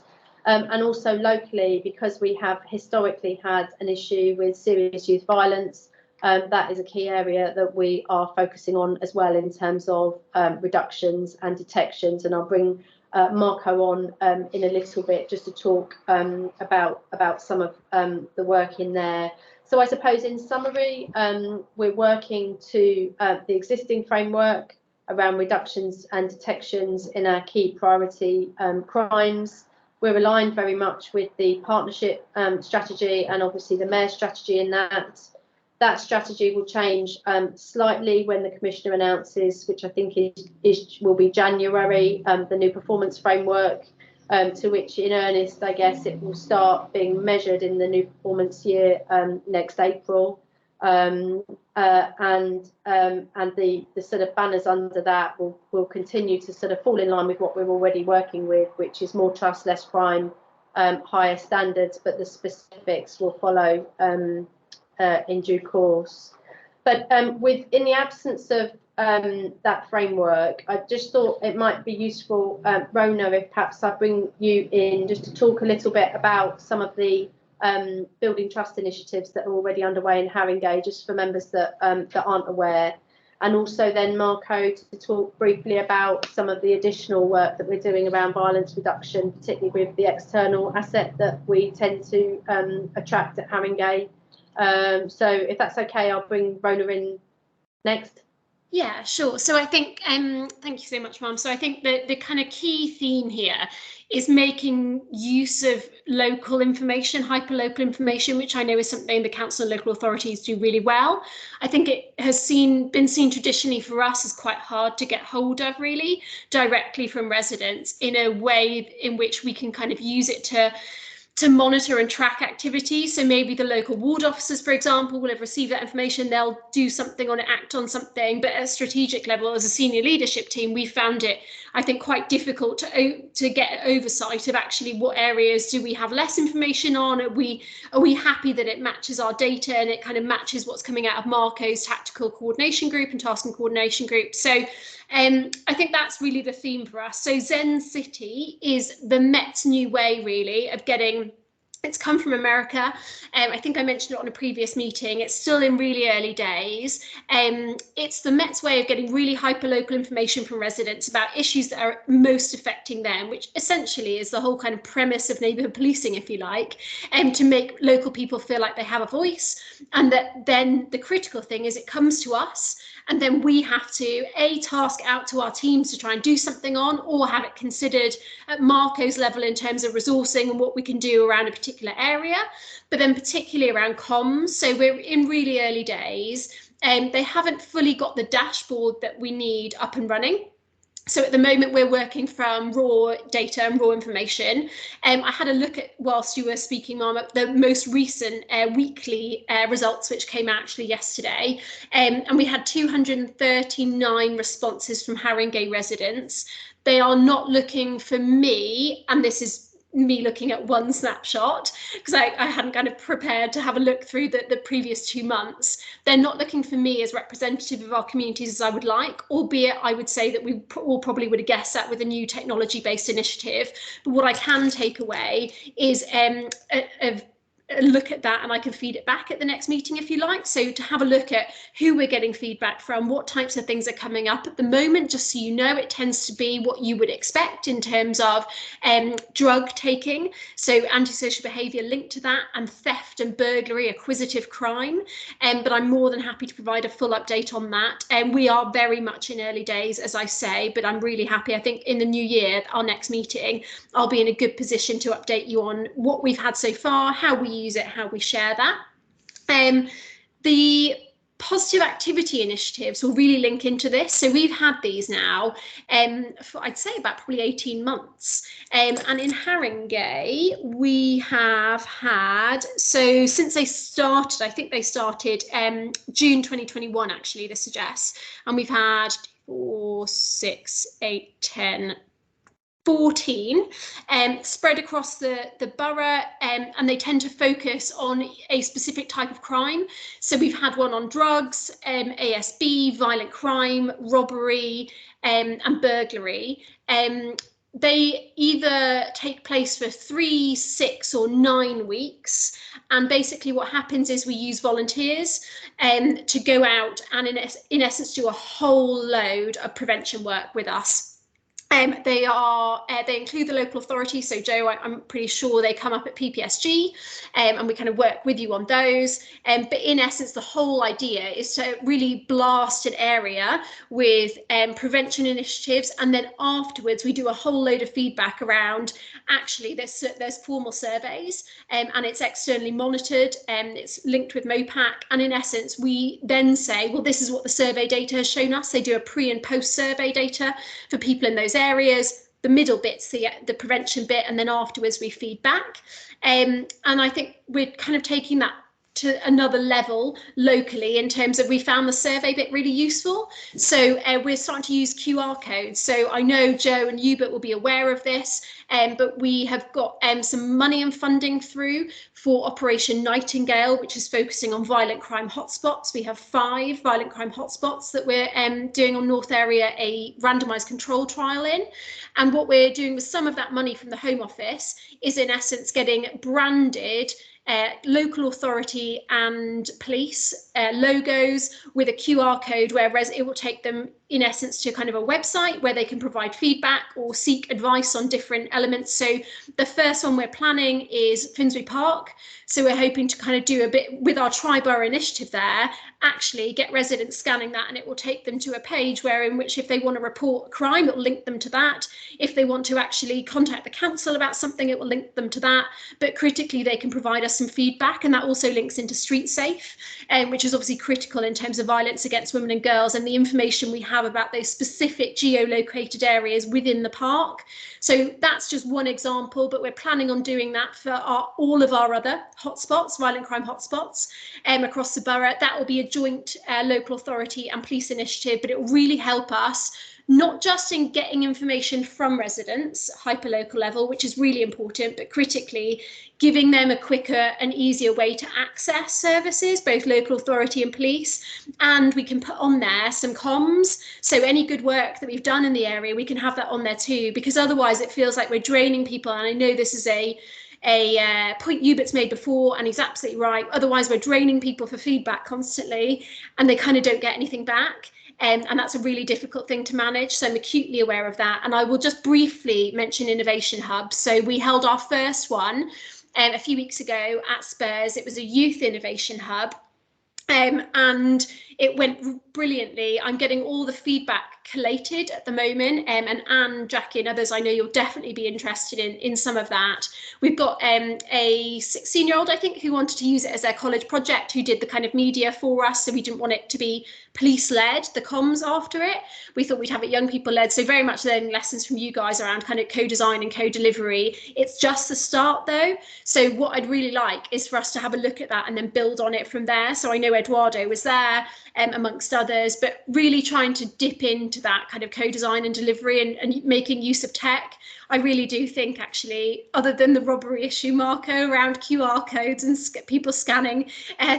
And also locally, because we have historically had an issue with serious youth violence, that is a key area that we are focusing on as well in terms of reductions and detections. And I'll bring Marco on in a little bit just to talk about some of the work in there. So I suppose in summary, we're working to the existing framework around reductions and detections in our key priority crimes. We're aligned very much with the partnership strategy and obviously the Mayor's strategy in that. That strategy will change slightly when the Commissioner announces, which I think will be January, the new performance framework, to which in earnest, I guess, it will start being measured in the new performance year next April. And the sort of banners under that will continue to sort of fall in line with what we're already working with, which is more trust, less crime, higher standards, but the specifics will follow in due course. But in the absence of that framework, I just thought it might be useful, Rona, if perhaps I bring you in just to talk a little bit about some of the building trust initiatives that are already underway in Haringey, just for members that aren't aware, and also then Marco to talk briefly about some of the additional work that we're doing around violence reduction, particularly with the external asset that we tend to attract at Haringey. So if that's okay, I'll bring Rona in next. Yeah, sure. So I think, thank you so much, Mum. So I think that the kind of key theme here is making use of local information, hyperlocal information, which I know is something the council and local authorities do really well. I think it has been seen traditionally for us as quite hard to get hold of, really, directly from residents in a way in which we can kind of use it to monitor and track activity. So maybe the local ward officers, for example, will have received that information, they'll do something on it, act on something, but at a strategic level, as a senior leadership team, we found it, I think, quite difficult to get oversight of actually what areas do we have less information on. Are we happy that it matches our data and it kind of matches what's coming out of Marco's tactical coordination group and task and coordination group. So I think that's really the theme for us. So Zen City is the Met's new way, really, of getting. It's come from America. I think I mentioned it on a previous meeting. It's still in really early days. It's the Met's way of getting really hyperlocal information from residents about issues that are most affecting them, which essentially is the whole kind of premise of neighbourhood policing, if you like, to make local people feel like they have a voice. And that then the critical thing is it comes to us, and then we have to task out to our teams to try and do something on, or have it considered at Marco's level in terms of resourcing and what we can do around a particular area, but then particularly around comms. So we're in really early days, and they haven't fully got the dashboard that we need up and running. So at the moment, we're working from raw data and raw information. I had a look at, whilst you were speaking, Mum, at the most recent weekly results, which came out actually yesterday. And we had 239 responses from Haringey residents. They are not looking for me, and this is me looking at one snapshot, because I hadn't kind of prepared to have a look through the previous 2 months. They're not looking for me as representative of our communities as I would like, albeit I would say that we all probably would have guessed that with a new technology-based initiative. But what I can take away is a look at that, and I can feed it back at the next meeting if you like. So to have a look at who we're getting feedback from, what types of things are coming up at the moment, just so you know, it tends to be what you would expect in terms of drug taking, so antisocial behaviour linked to that, and theft and burglary, acquisitive crime. But I'm more than happy to provide a full update on that. And we are very much in early days, as I say, but I'm really happy. I think in the new year, our next meeting, I'll be in a good position to update you on what we've had so far, how we use it, how we share that. The positive activity initiatives will really link into this. So we've had these now for, I'd say, about probably 18 months. And in Haringey, we have had, so since they started, I think they started June 2021, actually, this suggests, and we've had 4, 6, 8, 10, 14 spread across the borough, and they tend to focus on a specific type of crime. So we've had one on drugs, ASB, violent crime, robbery, and burglary. They either take place for 3, 6 or 9 weeks, and basically what happens is we use volunteers to go out and in essence do a whole load of prevention work with us. They include the local authority. So Joe, I'm pretty sure they come up at PPSG, and we kind of work with you on those. But in essence, the whole idea is to really blast an area with prevention initiatives, and then afterwards we do a whole load of feedback around. Actually, there's formal surveys, and it's externally monitored, and it's linked with MOPAC. And in essence, we then say, well, this is what the survey data has shown us. They do a pre and post survey data for people in those areas. The middle bit's the prevention bit, and then afterwards we feed back. And I think we're kind of taking that to another level locally in terms of, we found the survey bit really useful. So we're starting to use QR codes. So I know Joe and Hubert will be aware of this, but we have got some money and funding through for Operation Nightingale, which is focusing on violent crime hotspots. We have 5 violent crime hotspots that we're doing on North Area a randomised control trial in. And what we're doing with some of that money from the Home Office is in essence getting branded local authority and police logos with a QR code where it will take them in essence to kind of a website where they can provide feedback or seek advice on different elements. So the first one we're planning is Finsbury Park. So we're hoping to kind of do a bit with our Tri-Borough initiative there, actually get residents scanning that, and it will take them to a page where in which if they want to report a crime, it will link them to that. If they want to actually contact the council about something, it will link them to that. But critically, they can provide us some feedback, and that also links into Street Safe, which is obviously critical in terms of violence against women and girls and the information we have about those specific geolocated areas within the park. So that's just one example, but we're planning on doing that for all of our other hotspots, violent crime hotspots across the borough. That will be a joint local authority and police initiative, but it will really help us not just in getting information from residents, hyperlocal level, which is really important, but critically giving them a quicker and easier way to access services, both local authority and police. And we can put on there some comms. So any good work that we've done in the area, we can have that on there too, because otherwise it feels like we're draining people. And I know this is a point Hubert's made before, and he's absolutely right. Otherwise, we're draining people for feedback constantly, and they kind of don't get anything back. And that's a really difficult thing to manage. So I'm acutely aware of that. And I will just briefly mention Innovation Hub. So we held our first one a few weeks ago at Spurs. It was a youth innovation hub. And it went brilliantly. I'm getting all the feedback collated at the moment, and Anne, Jackie and others, I know you'll definitely be interested in some of that. We've got a 16-year-old, I think, who wanted to use it as their college project, who did the kind of media for us, so we didn't want it to be police-led, the comms after it. We thought we'd have it young people-led, so very much learning lessons from you guys around kind of co-design and co-delivery. It's just the start, though. So what I'd really like is for us to have a look at that and then build on it from there. So I know Eduardo was there, amongst others, but really trying to dip into that kind of co-design and delivery and making use of tech. I really do think, actually, other than the robbery issue, Marco, around QR codes and people scanning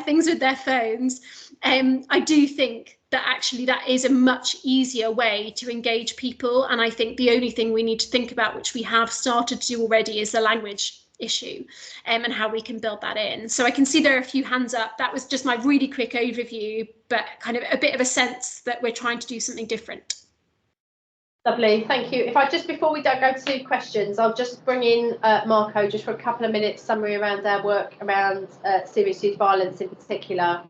things with their phones, I do think that actually that is a much easier way to engage people. And I think the only thing we need to think about, which we have started to do already, is the language issue and how we can build that in. So I can see there are a few hands up. That was just my really quick overview, but kind of a bit of a sense that we're trying to do something different. Lovely, thank you. If I just, before we go to questions, I'll just bring in Marco just for a couple of minutes, summary around our work around serious youth violence in particular.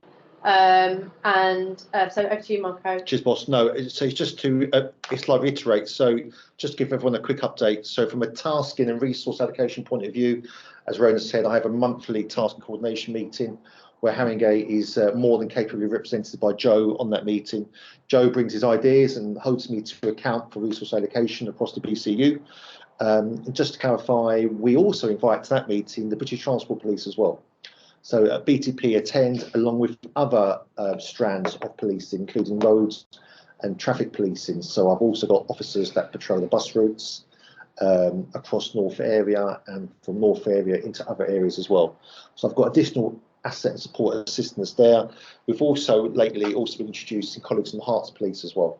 So over to you, Marco. Cheers, boss. No, so it's just to it's like reiterate. So just give everyone a quick update. So from a tasking and resource allocation point of view, as Rona said, I have a monthly task and coordination meeting where Haringey is more than capably represented by Joe on that meeting. Joe brings his ideas and holds me to account for resource allocation across the BCU. And just to clarify, we also invite to that meeting the British Transport Police as well. So BTP attend along with other strands of policing, including roads and traffic policing. So I've also got officers that patrol the bus routes across North area and from North area into other areas as well. So I've got additional asset and support assistance there. We've also lately been introducing colleagues from Herts Police as well.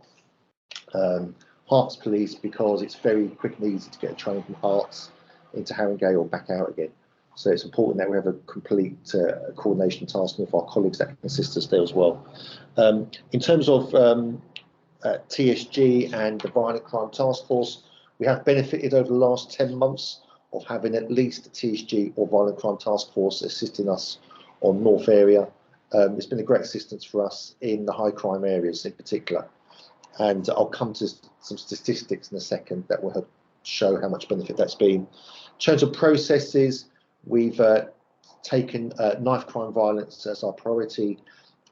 Herts Police, because it's very quick and easy to get a train from Herts into Haringey or back out again. So it's important that we have a complete coordination task with our colleagues that can assist us there as well. In terms of TSG and the Violent Crime Task Force, we have benefited over the last 10 months of having at least a TSG or Violent Crime Task Force assisting us on North area. It's been a great assistance for us in the high crime areas in particular. And I'll come to some statistics in a second that will help show how much benefit that's been. In terms of processes, we've taken knife crime violence as our priority,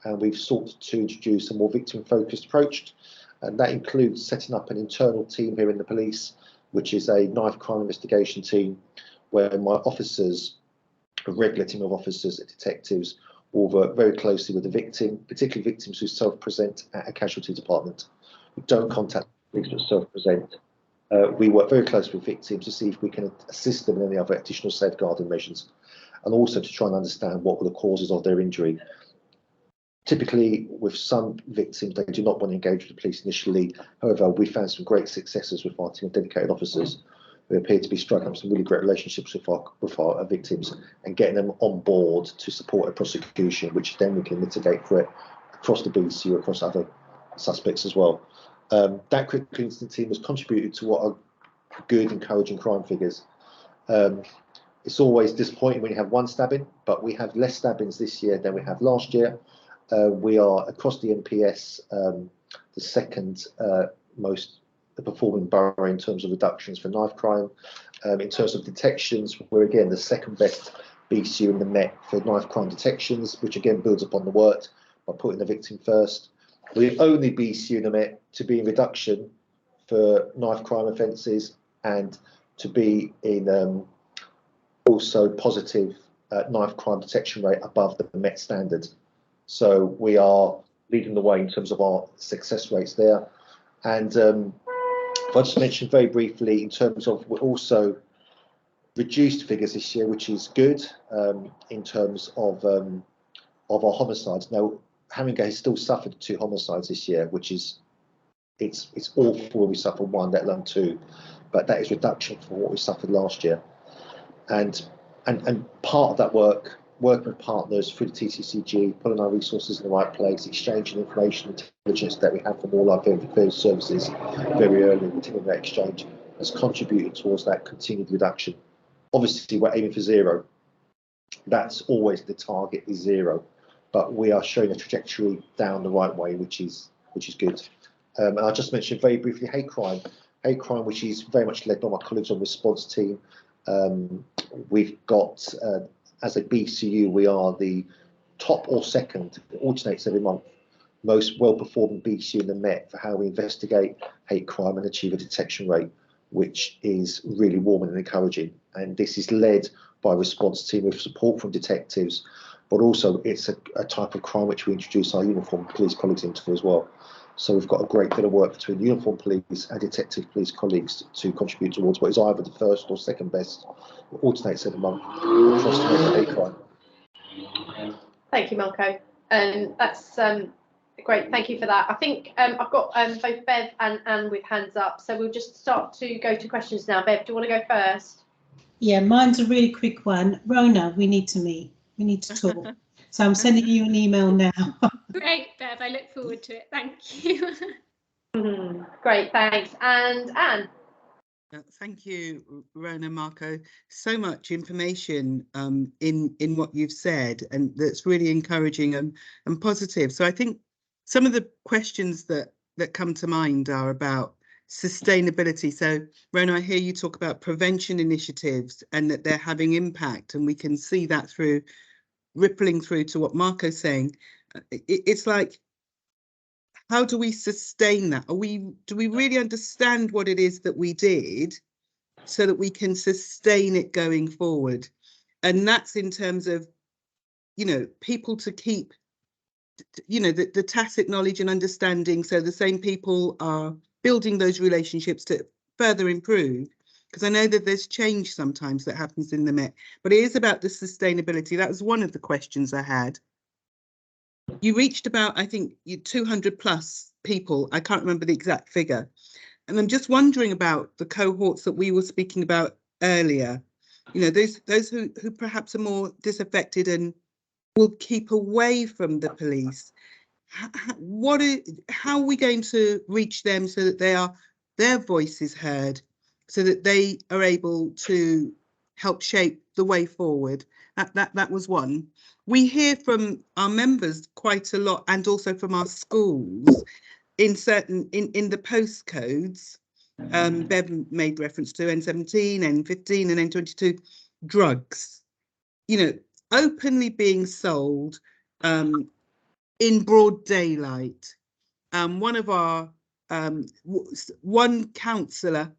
and we've sought to introduce a more victim-focused approach. And that includes setting up an internal team here in the police, which is a knife crime investigation team, where my officers, a regular team of officers and detectives, will work very closely with the victim, particularly victims who self-present at a casualty department. We don't contact police but self-present. We work very closely with victims to see if we can assist them in any other additional safeguarding measures, and also to try and understand what were the causes of their injury. Typically, with some victims, they do not want to engage with the police initially. However, we found some great successes with our team of dedicated officers who appear to be striking up some really great relationships with our victims and getting them on board to support a prosecution, which then we can mitigate for it across the BCU, across other suspects as well. That critical incident team has contributed to what are good, encouraging crime figures. It's always disappointing when you have one stabbing, but we have less stabbings this year than we have last year. We are, across the NPS, the second most performing borough in terms of reductions for knife crime. In terms of detections, we're again the second best BCU in the Met for knife crime detections, which again builds upon the work by putting the victim first. We're the only BCU in the Met to be in reduction for knife crime offences and to be in also positive knife crime detection rate above the Met standard. So we are leading the way in terms of our success rates there. And if I just mention very briefly, in terms of, we're also reduced figures this year, which is good in terms of our homicides. Now, Haringey has still suffered 2 homicides this year, which is it's awful when we suffer 1, let alone 2, but that is reduction from what we suffered last year. And part of that work, working with partners through the TCCG, putting our resources in the right place, exchanging information and intelligence that we have from all our various services very early, continuing that exchange, has contributed towards that continued reduction. Obviously, we're aiming for 0. That's always the target, is 0. But we are showing a trajectory down the right way, which is good. And I'll just mention very briefly hate crime, which is very much led by my colleagues on response team. We've got, as a BCU, we are the top or second, it alternates every month, most well-performing BCU in the Met for how we investigate hate crime and achieve a detection rate, which is really warming and encouraging. And this is led by a response team with support from detectives, but also it's a type of crime which we introduce our uniformed police colleagues into as well. So we've got a great bit of work between uniformed police and detective police colleagues to contribute towards what is either the first or second best, alternates every month across the hate crime. Thank you, Marco. That's great. Thank you for that. I think I've got both Bev and Anne with hands up, so we'll just start to go to questions now. Bev, do you want to go first? Yeah, mine's a really quick one. Rona, we need to meet. We need to talk. So I'm sending you an email now. Great, Bev. I look forward to it. Thank you. Great, thanks. And Anne? Thank you, Rona, Marco. So much information in what you've said, and that's really encouraging and positive. So I think some of the questions that come to mind are about sustainability. So Rona, I hear you talk about prevention initiatives and that they're having impact, and we can see that through rippling through to what Marco's saying. It's like, how do we sustain that? Do we really understand what it is that we did so that we can sustain it going forward? And that's in terms of, people to keep, the tacit knowledge and understanding, so the same people are building those relationships to further improve. Because I know that there's change sometimes that happens in the Met, but it is about the sustainability. That was one of the questions I had. You reached about, I think, 200 plus people. I can't remember the exact figure. And I'm just wondering about the cohorts that we were speaking about earlier. Those who perhaps are more disaffected and will keep away from the police. How are we going to reach them so that their voice is heard, so that they are able to help shape the way forward? That was one. We hear from our members quite a lot, and also from our schools in the postcodes. Bev made reference to N17, N15 and N22 drugs, openly being sold in broad daylight. One of our one councillor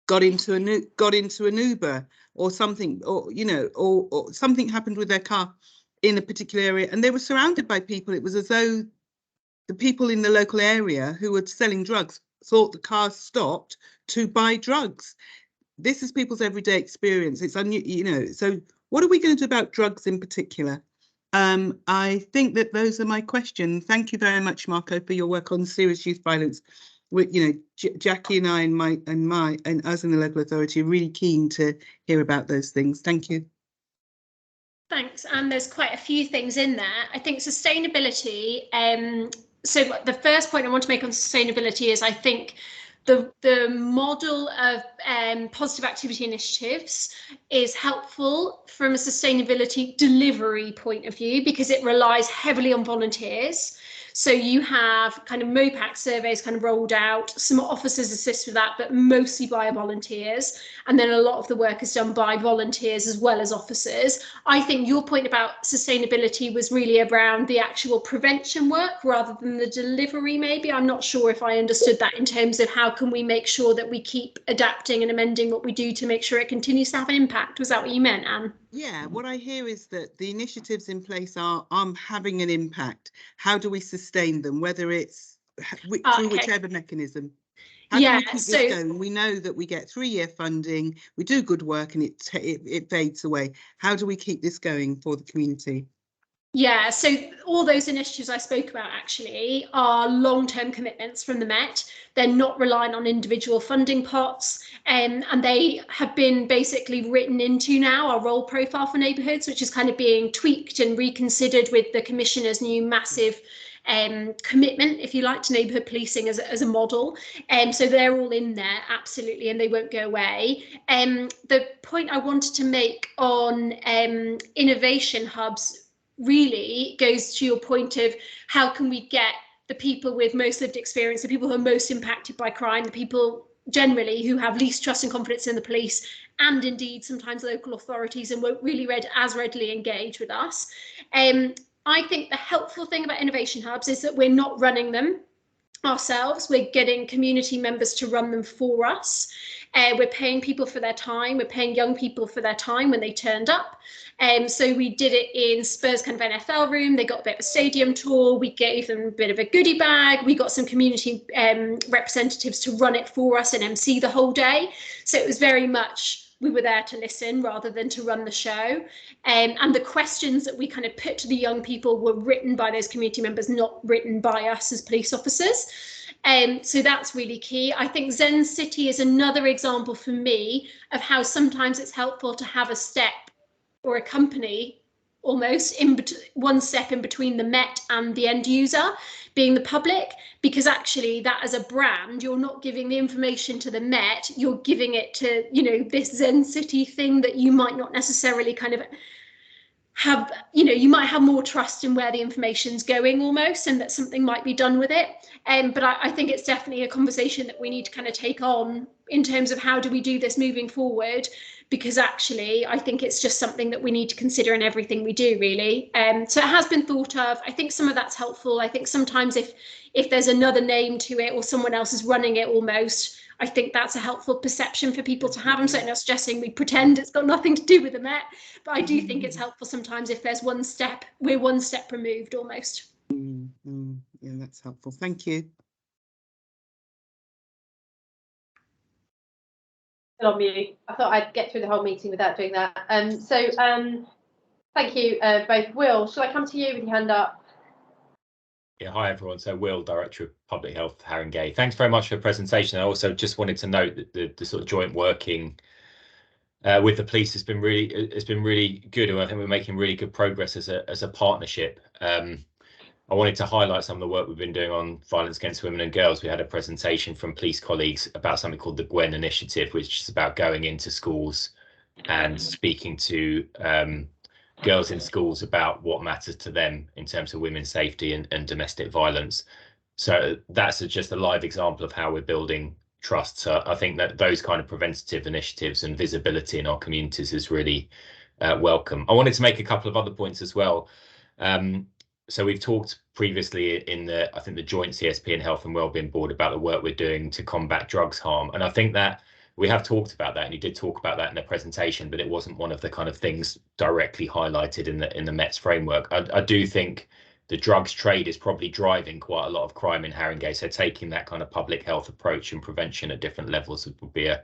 got into an Uber or something, or something happened with their car in a particular area, and they were surrounded by people. It was as though the people in the local area who were selling drugs thought the car stopped to buy drugs. This is people's everyday experience. It's so what are we going to do about drugs in particular? I think that those are my questions. Thank you very much, Marco, for your work on serious youth violence. Jackie and I and us in the local authority are really keen to hear about those things. Thank you. Thanks, and there's quite a few things in there. I think sustainability, So the first point I want to make on sustainability is I think the model of positive activity initiatives is helpful from a sustainability delivery point of view because it relies heavily on volunteers. So you have kind of MOPAC surveys kind of rolled out, some officers assist with that, but mostly by volunteers. And then a lot of the work is done by volunteers as well as officers. I think your point about sustainability was really around the actual prevention work rather than the delivery, maybe. I'm not sure if I understood that in terms of how can we make sure that we keep adapting and amending what we do to make sure it continues to have an impact. Was that what you meant, Anne? Yeah, what I hear is that the initiatives in place are having an impact. How do we sustain them, whether it's through whichever mechanism? How do we keep this going? We know that we get 3-year funding, we do good work and it fades away. How do we keep this going for the community? Yeah, so all those initiatives I spoke about actually are long-term commitments from the Met. They're not relying on individual funding pots, and they have been basically written into now our role profile for neighbourhoods, which is kind of being tweaked and reconsidered with the Commissioner's new massive commitment, if you like, to neighbourhood policing as a model. So they're all in there, absolutely, and they won't go away. The point I wanted to make on innovation hubs really goes to your point of how can we get the people with most lived experience, the people who are most impacted by crime, the people generally who have least trust and confidence in the police, and indeed sometimes local authorities, and won't really as readily engage with us. I think the helpful thing about innovation hubs is that we're not running them ourselves. We're getting community members to run them for us. We're paying people for their time. We're paying young people for their time when they turned up. So we did it in Spurs kind of NFL room. They got a bit of a stadium tour. We gave them a bit of a goodie bag. We got some community representatives to run it for us and MC the whole day. So it was very much, we were there to listen rather than to run the show. And the questions that we kind of put to the young people were written by those community members, not written by us as police officers. So that's really key. I think Zen City is another example for me of how sometimes it's helpful to have a step or a company almost one step in between the Met and the end user, being the public, because actually that as a brand, you're not giving the information to the Met, you're giving it to, you know, this Zen City thing that you might not necessarily kind of have, you know, you might have more trust in where the information's going almost, and that something might be done with it. But I think it's definitely a conversation that we need to kind of take on in terms of how do we do this moving forward, because actually I think it's just something that we need to consider in everything we do, really. So it has been thought of. I think some of that's helpful. I think sometimes if there's another name to it or someone else is running it almost, I think that's a helpful perception for people to have. I'm certainly not suggesting we pretend it's got nothing to do with the Met, but I do think it's helpful sometimes if there's one step, we're one step removed almost. Yeah, that's helpful. Thank you. On mute. I thought I'd get through the whole meeting without doing that. Thank you both. Will, shall I come to you with your hand up? Yeah, hi everyone. So Will, Director of Public Health, Haringey. Thanks very much for the presentation. I also just wanted to note that the sort of joint working with the police has been really good, and I think we're making really good progress as a partnership. I wanted to highlight some of the work we've been doing on violence against women and girls. We had a presentation from police colleagues about something called the Gwen Initiative, which is about going into schools and speaking to girls in schools about what matters to them in terms of women's safety and domestic violence. So that's just a live example of how we're building trust. So I think that those kind of preventative initiatives and visibility in our communities is really welcome. I wanted to make a couple of other points as well. So we've talked previously in I think the joint CSP and Health and Wellbeing Board about the work we're doing to combat drugs harm. And I think that we have talked about that, and you did talk about that in the presentation, but it wasn't one of the kind of things directly highlighted in the METS framework. I do think the drugs trade is probably driving quite a lot of crime in Haringey. So taking that kind of public health approach and prevention at different levels would be a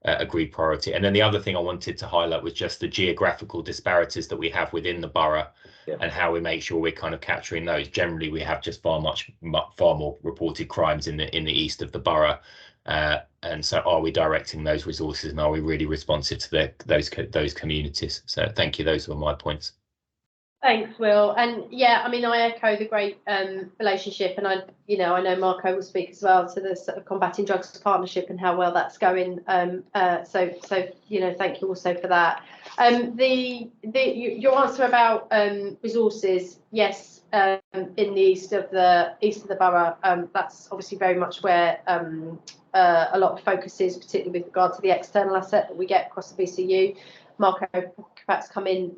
agreed priority. And then the other thing I wanted to highlight was just the geographical disparities that we have within the borough, and how we make sure we're kind of capturing those. Generally, we have just far more reported crimes in the east of the borough. And so are we directing those resources, and are we really responsive to those communities? So thank you. Those were my points. Thanks, Will. And yeah, I mean, I echo the great relationship, and I know Marco will speak as well to the sort of Combating Drugs Partnership and how well that's going. So thank you also for that. Your answer about resources, yes, in the east of the borough, that's obviously very much where a lot of focus is, particularly with regard to the external asset that we get across the BCU. Marco perhaps come in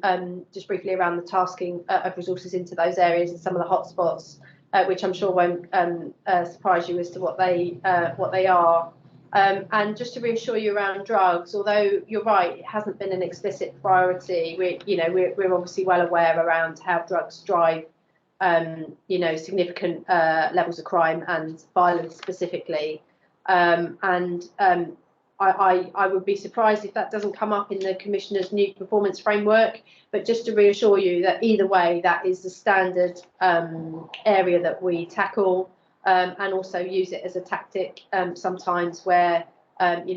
just briefly around the tasking of resources into those areas and some of the hotspots, which I'm sure won't surprise you as to what they are. And just to reassure you around drugs, although you're right, it hasn't been an explicit priority. We're obviously well aware around how drugs drive significant levels of crime and violence specifically. I would be surprised if that doesn't come up in the Commissioner's new performance framework, but just to reassure you that either way, that is the standard area that we tackle, and also use it as a tactic sometimes where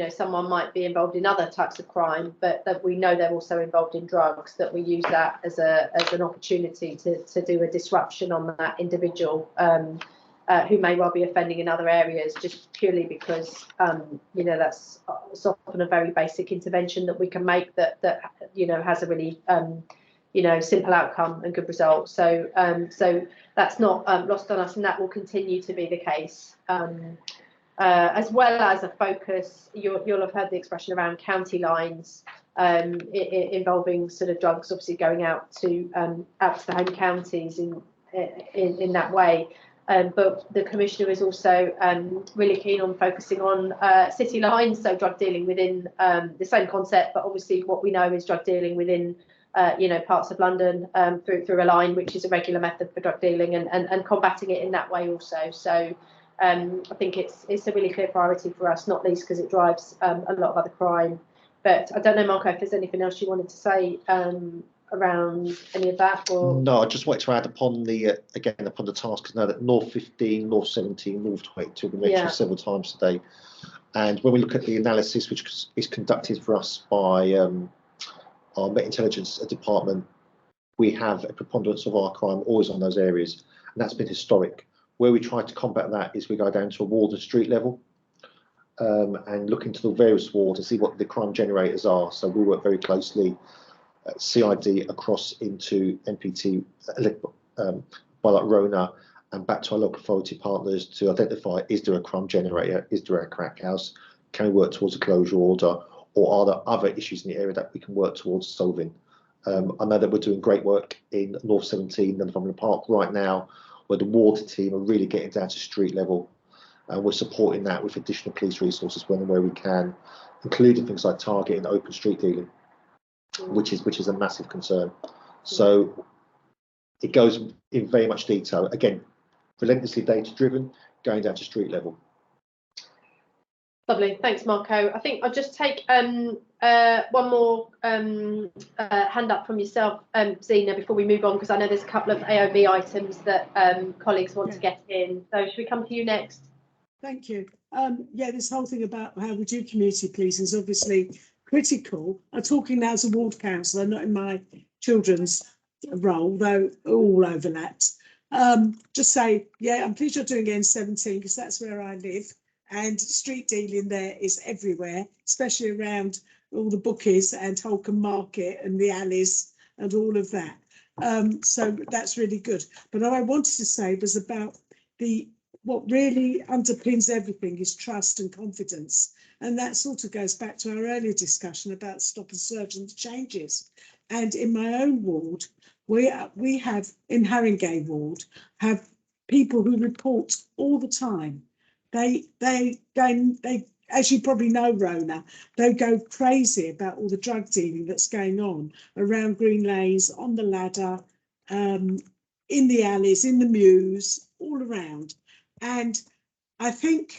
someone might be involved in other types of crime, but that we know they're also involved in drugs, that we use that as an opportunity to do a disruption on that individual who may well be offending in other areas, just purely because that's often a very basic intervention that we can make that has a really simple outcome and good result. So that's not lost on us, and that will continue to be the case. As well as a focus, you'll have heard the expression around county lines involving sort of drugs, obviously going out to the home counties in that way. But the Commissioner is also really keen on focusing on city lines, so drug dealing within the same concept, but obviously what we know is drug dealing within parts of London through a line, which is a regular method for drug dealing, and combating it in that way also. So I think it's a really clear priority for us, not least because it drives a lot of other crime. But I don't know, Marco, if there's anything else you wanted to say around any of that, or no, I just wanted to add upon the tasks now that North 15, North 17, North 22 we mentioned several times today, and when we look at the analysis which is conducted for us by our Met Intelligence Department, we have a preponderance of our crime always on those areas, and that's been historic. Where we try to combat that is we go down to a ward and street level and look into the various wards and see what the crime generators are. So we work very closely CID across into NPT, by like Rona, and back to our local authority partners to identify, is there a crime generator, is there a crack house, can we work towards a closure order, or are there other issues in the area that we can work towards solving. I know that we're doing great work in North 17 and Northumberland Park right now, where the water team are really getting down to street level, and we're supporting that with additional police resources when and where we can, including things like targeting open street dealing, which is a massive concern. So it goes in very much detail, again, relentlessly data driven, going down to street level. Lovely, thanks, Marco. I think I'll just take one more hand up from yourself, Zena, before we move on, because I know there's a couple of AOB items that colleagues want to get in. So should we come to you next? Thank you. This whole thing about how we do community policing is obviously critical. I'm talking now as a ward councillor, not in my children's role, though all overlapped. Just say, I'm pleased you're doing N17 because that's where I live. And street dealing there is everywhere, especially around all the bookies and Holcombe Market and the alleys and all of that. So that's really good. But what I wanted to say was about what really underpins everything is trust and confidence. And that sort of goes back to our earlier discussion about stop and search and changes. And in my own ward, we have, in Haringey ward, have people who report all the time. They as you probably know, Rona, they go crazy about all the drug dealing that's going on around Green Lanes, on the ladder, in the alleys, in the mews, all around. And I don't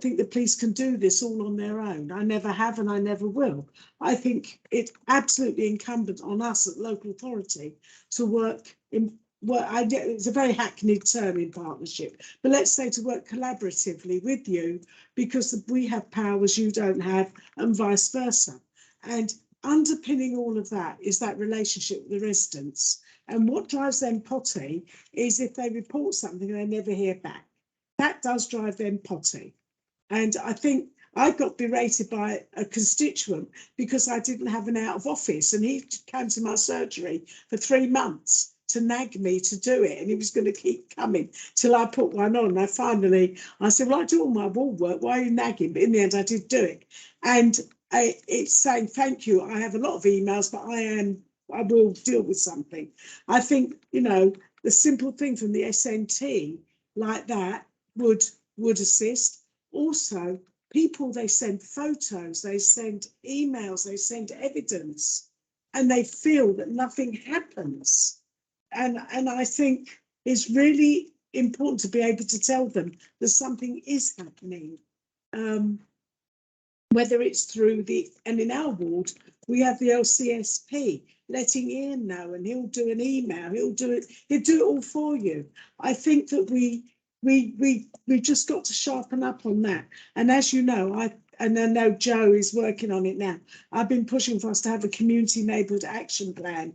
think the police can do this all on their own. I never have and I never will. I think it's absolutely incumbent on us at local authority to work in it's a very hackneyed term in partnership, but let's say to work collaboratively with you, because we have powers you don't have and vice versa. And underpinning all of that is that relationship with the residents. And what drives them potty is if they report something and they never hear back. That does drive them potty. And I think I got berated by a constituent because I didn't have an out of office, and he came to my surgery for 3 months to nag me to do it, and he was going to keep coming till I put one on. And I said, well, I do all my wall work, why are you nagging? But in the end, I did do it. And it's saying, thank you, I have a lot of emails, but I will deal with something. I think, you know, the simple thing from the SNT like that would assist. Also, people, they send photos, they send emails, they send evidence, and they feel that nothing happens. And I think it's really important to be able to tell them that something is happening. Whether it's through and in our ward, we have the LCSP letting Ian know, and he'll do an email, he'll do it all for you. I think that we just got to sharpen up on that. And as you know, I know Joe is working on it now. I've been pushing for us to have a community neighbourhood action plan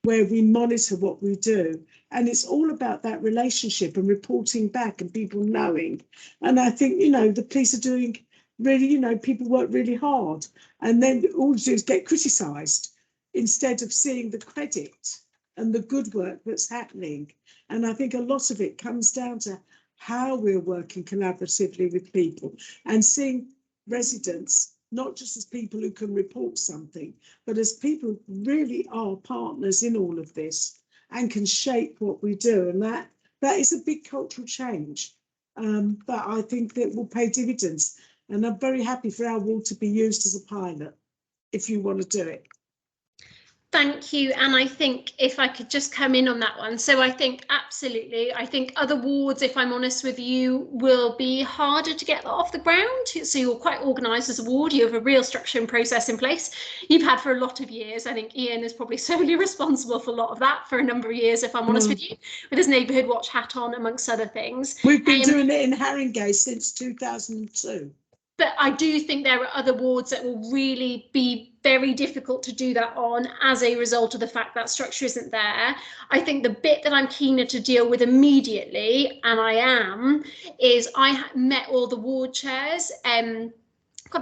where we monitor what we do. And it's all about that relationship and reporting back and people knowing. And I think, you know, the police are doing really, you know, people work really hard, and then all you do is get criticised instead of seeing the credit and the good work that's happening. And I think a lot of it comes down to how we're working collaboratively with people and seeing residents not just as people who can report something, but as people who really are partners in all of this and can shape what we do. And that is a big cultural change. But I think that will pay dividends. And I'm very happy for our ward to be used as a pilot, if you want to do it. Thank you. And I think if I could just come in on that one. So I think absolutely, I think other wards, if I'm honest with you, will be harder to get that off the ground. So you're quite organised as a ward. You have a real structure and process in place. You've had for a lot of years. I think Ian is probably solely responsible for a lot of that for a number of years, if I'm honest with you, with his neighbourhood watch hat on, amongst other things. We've been doing it in Haringey since 2002. But I do think there are other wards that will really be very difficult to do that on as a result of the fact that structure isn't there. I think the bit that I'm keener to deal with immediately, and I am, is I met all the ward chairs a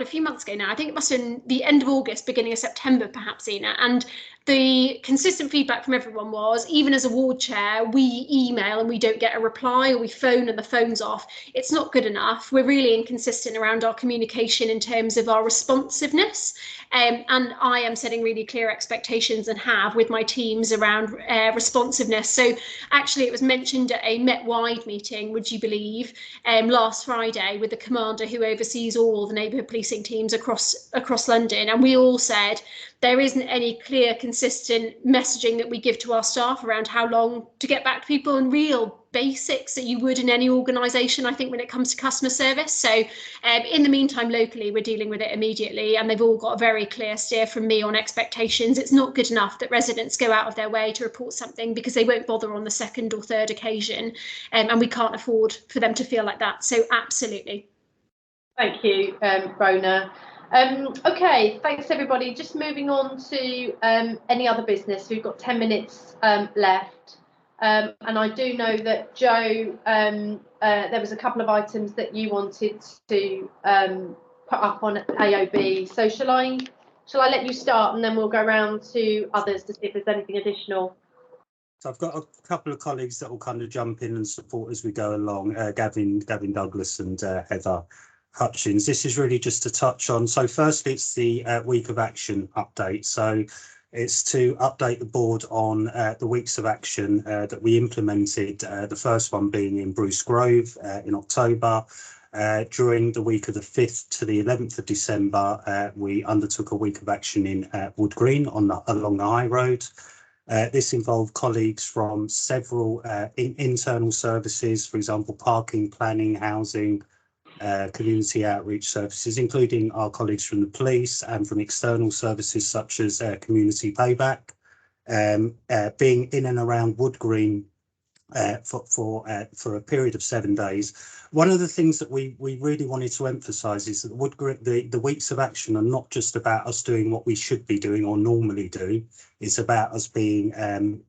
few months ago now. I think it must have been the end of August, beginning of September, perhaps, Ina. And the consistent feedback from everyone was, even as a ward chair, we email and we don't get a reply, or we phone and the phone's off. It's not good enough. We're really inconsistent around our communication in terms of our responsiveness. And I am setting really clear expectations and have with my teams around responsiveness. So actually it was mentioned at a Met-wide meeting, would you believe, last Friday with the commander who oversees all the neighbourhood policing teams across London. And we all said there isn't any clear, consistent messaging that we give to our staff around how long to get back to people, and real basics that you would in any organisation, I think, when it comes to customer service. So in the meantime, locally, we're dealing with it immediately, and they've all got a very clear steer from me on expectations. It's not good enough that residents go out of their way to report something because they won't bother on the second or third occasion, and we can't afford for them to feel like that. So absolutely. Thank you, Rona. Okay, thanks everybody. Just moving on to any other business. We've got 10 minutes left. And I do know that Joe, there was a couple of items that you wanted to put up on AOB. So shall I let you start, and then we'll go around to others to see if there's anything additional? So I've got a couple of colleagues that will kind of jump in and support as we go along. Gavin Douglas and Heather Hutchins. This is really just to touch on. So firstly, it's the week of action update. So it's to update the board on the weeks of action that we implemented, the first one being in Bruce Grove in October. During the week of the 5th to the 11th of December, we undertook a week of action in Wood Green along the High Road. This involved colleagues from several internal services, for example, parking, planning, housing, community outreach services, including our colleagues from the police and from external services such as community payback. Being in and around Wood Green for a period of 7 days. One of the things that we really wanted to emphasise is that the weeks of action are not just about us doing what we should be doing or normally do. It's about us being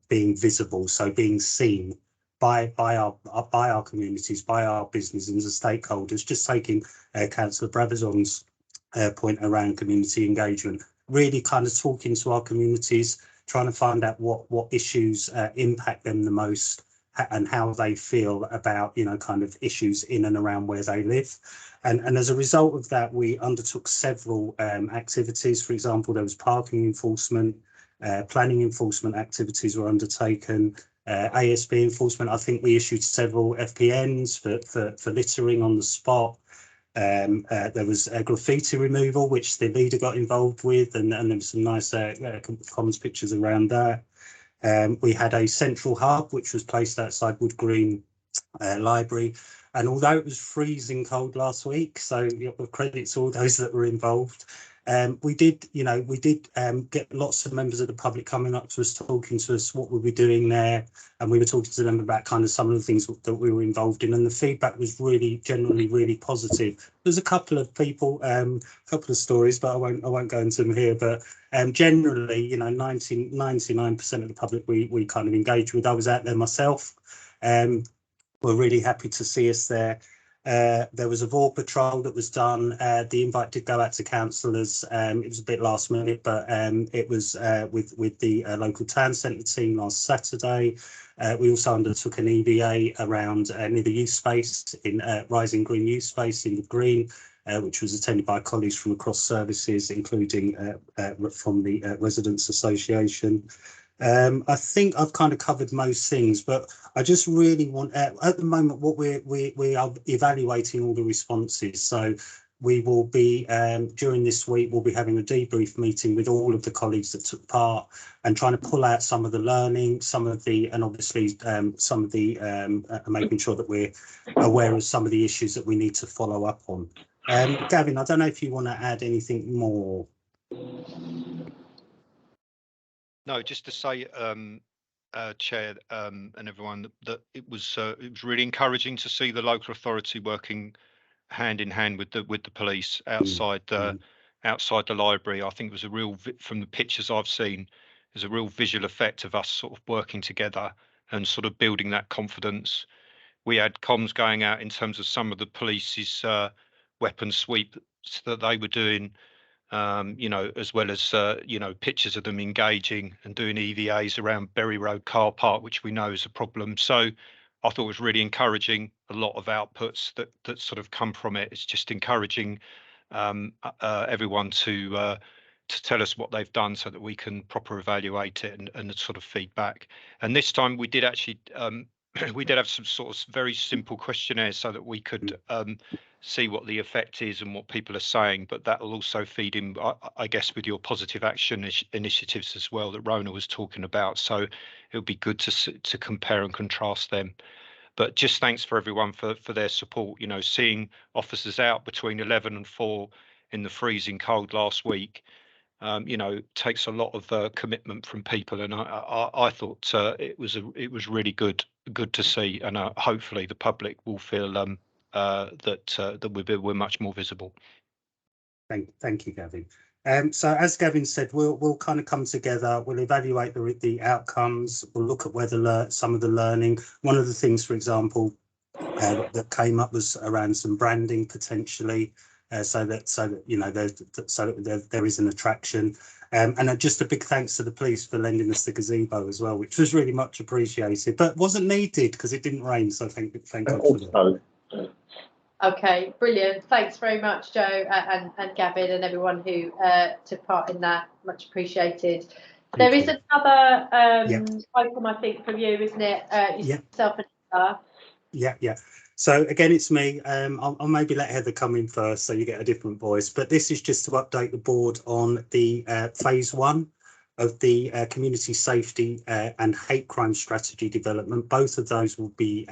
visible, so being seen by our communities, by our businesses and stakeholders. Just taking Councillor Brabazon's point around community engagement, really kind of talking to our communities, trying to find out what issues impact them the most, and how they feel about, you know, kind of issues in and around where they live. And as a result of that, we undertook several activities. For example, there was parking enforcement, planning enforcement activities were undertaken, ASB enforcement. I think we issued several FPNs for littering on the spot. There was graffiti removal, which the leader got involved with, and there was some nice comms pictures around that. We had a central hub which was placed outside Wood Green Library, and although it was freezing cold last week, so credit to all those that were involved, we did get lots of members of the public coming up to us, talking to us what we were doing there, and we were talking to them about kind of some of the things that we were involved in, and the feedback was generally really positive. There's a couple of people, couple of stories, but I won't go into them here, but generally, you know, 99% of the public we kind of engage with. I was out there myself. We're really happy to see us there. There was a VAW patrol that was done. The invite did go out to councillors. It was a bit last minute, but it was with the local town centre team last Saturday. We also undertook an EVA around near the youth space in Rising Green Youth Space in the Green, which was attended by colleagues from across services, including from the Residents Association. I think I've kind of covered most things, but I just really want, at the moment, what we are evaluating all the responses. So we will be, during this week, we'll be having a debrief meeting with all of the colleagues that took part and trying to pull out some of the learning, and obviously some of the, making sure that we're aware of some of the issues that we need to follow up on. Gavin, I don't know if you want to add anything more. No, just to say, Chair and everyone, that it was really encouraging to see the local authority working hand in hand with the police outside the library. I think it was a real, from the pictures I've seen, there's a real visual effect of us sort of working together and sort of building that confidence. We had comms going out in terms of some of the police's weapon sweep that they were doing. You know, as well as, you know, pictures of them engaging and doing EVAs around Berry Road car park, which we know is a problem. So I thought it was really encouraging, a lot of outputs that sort of come from it. It's just encouraging everyone to tell us what they've done so that we can proper evaluate it and sort of feedback. And this time we did actually, we did have some sort of very simple questionnaires so that we could see what the effect is and what people are saying, but that will also feed in, I guess, with your positive action initiatives as well that Rona was talking about. So it would be good to compare and contrast them. But just thanks for everyone for their support. You know, seeing officers out between 11 and 4 in the freezing cold last week, you know, takes a lot of commitment from people, and I thought it was really good to see, and hopefully the public will feel that we're much more visible. Thank you, Gavin. So as Gavin said, we'll kind of come together. We'll evaluate the outcomes. We'll look at whether some of the learning. One of the things, for example, that came up was around some branding potentially, so that you know there is an attraction. And just a big thanks to the police for lending us the gazebo as well, which was really much appreciated, but wasn't needed because it didn't rain. So thank God for that. Okay, brilliant. Thanks very much, Joe and Gavin and everyone who took part in that. Much appreciated. There is another item, I think, from you, isn't it? Yourself and Heather. Yeah. So again, it's me. I'll maybe let Heather come in first so you get a different voice. But this is just to update the board on the phase 1 of the community safety and hate crime strategy development. Both of those will be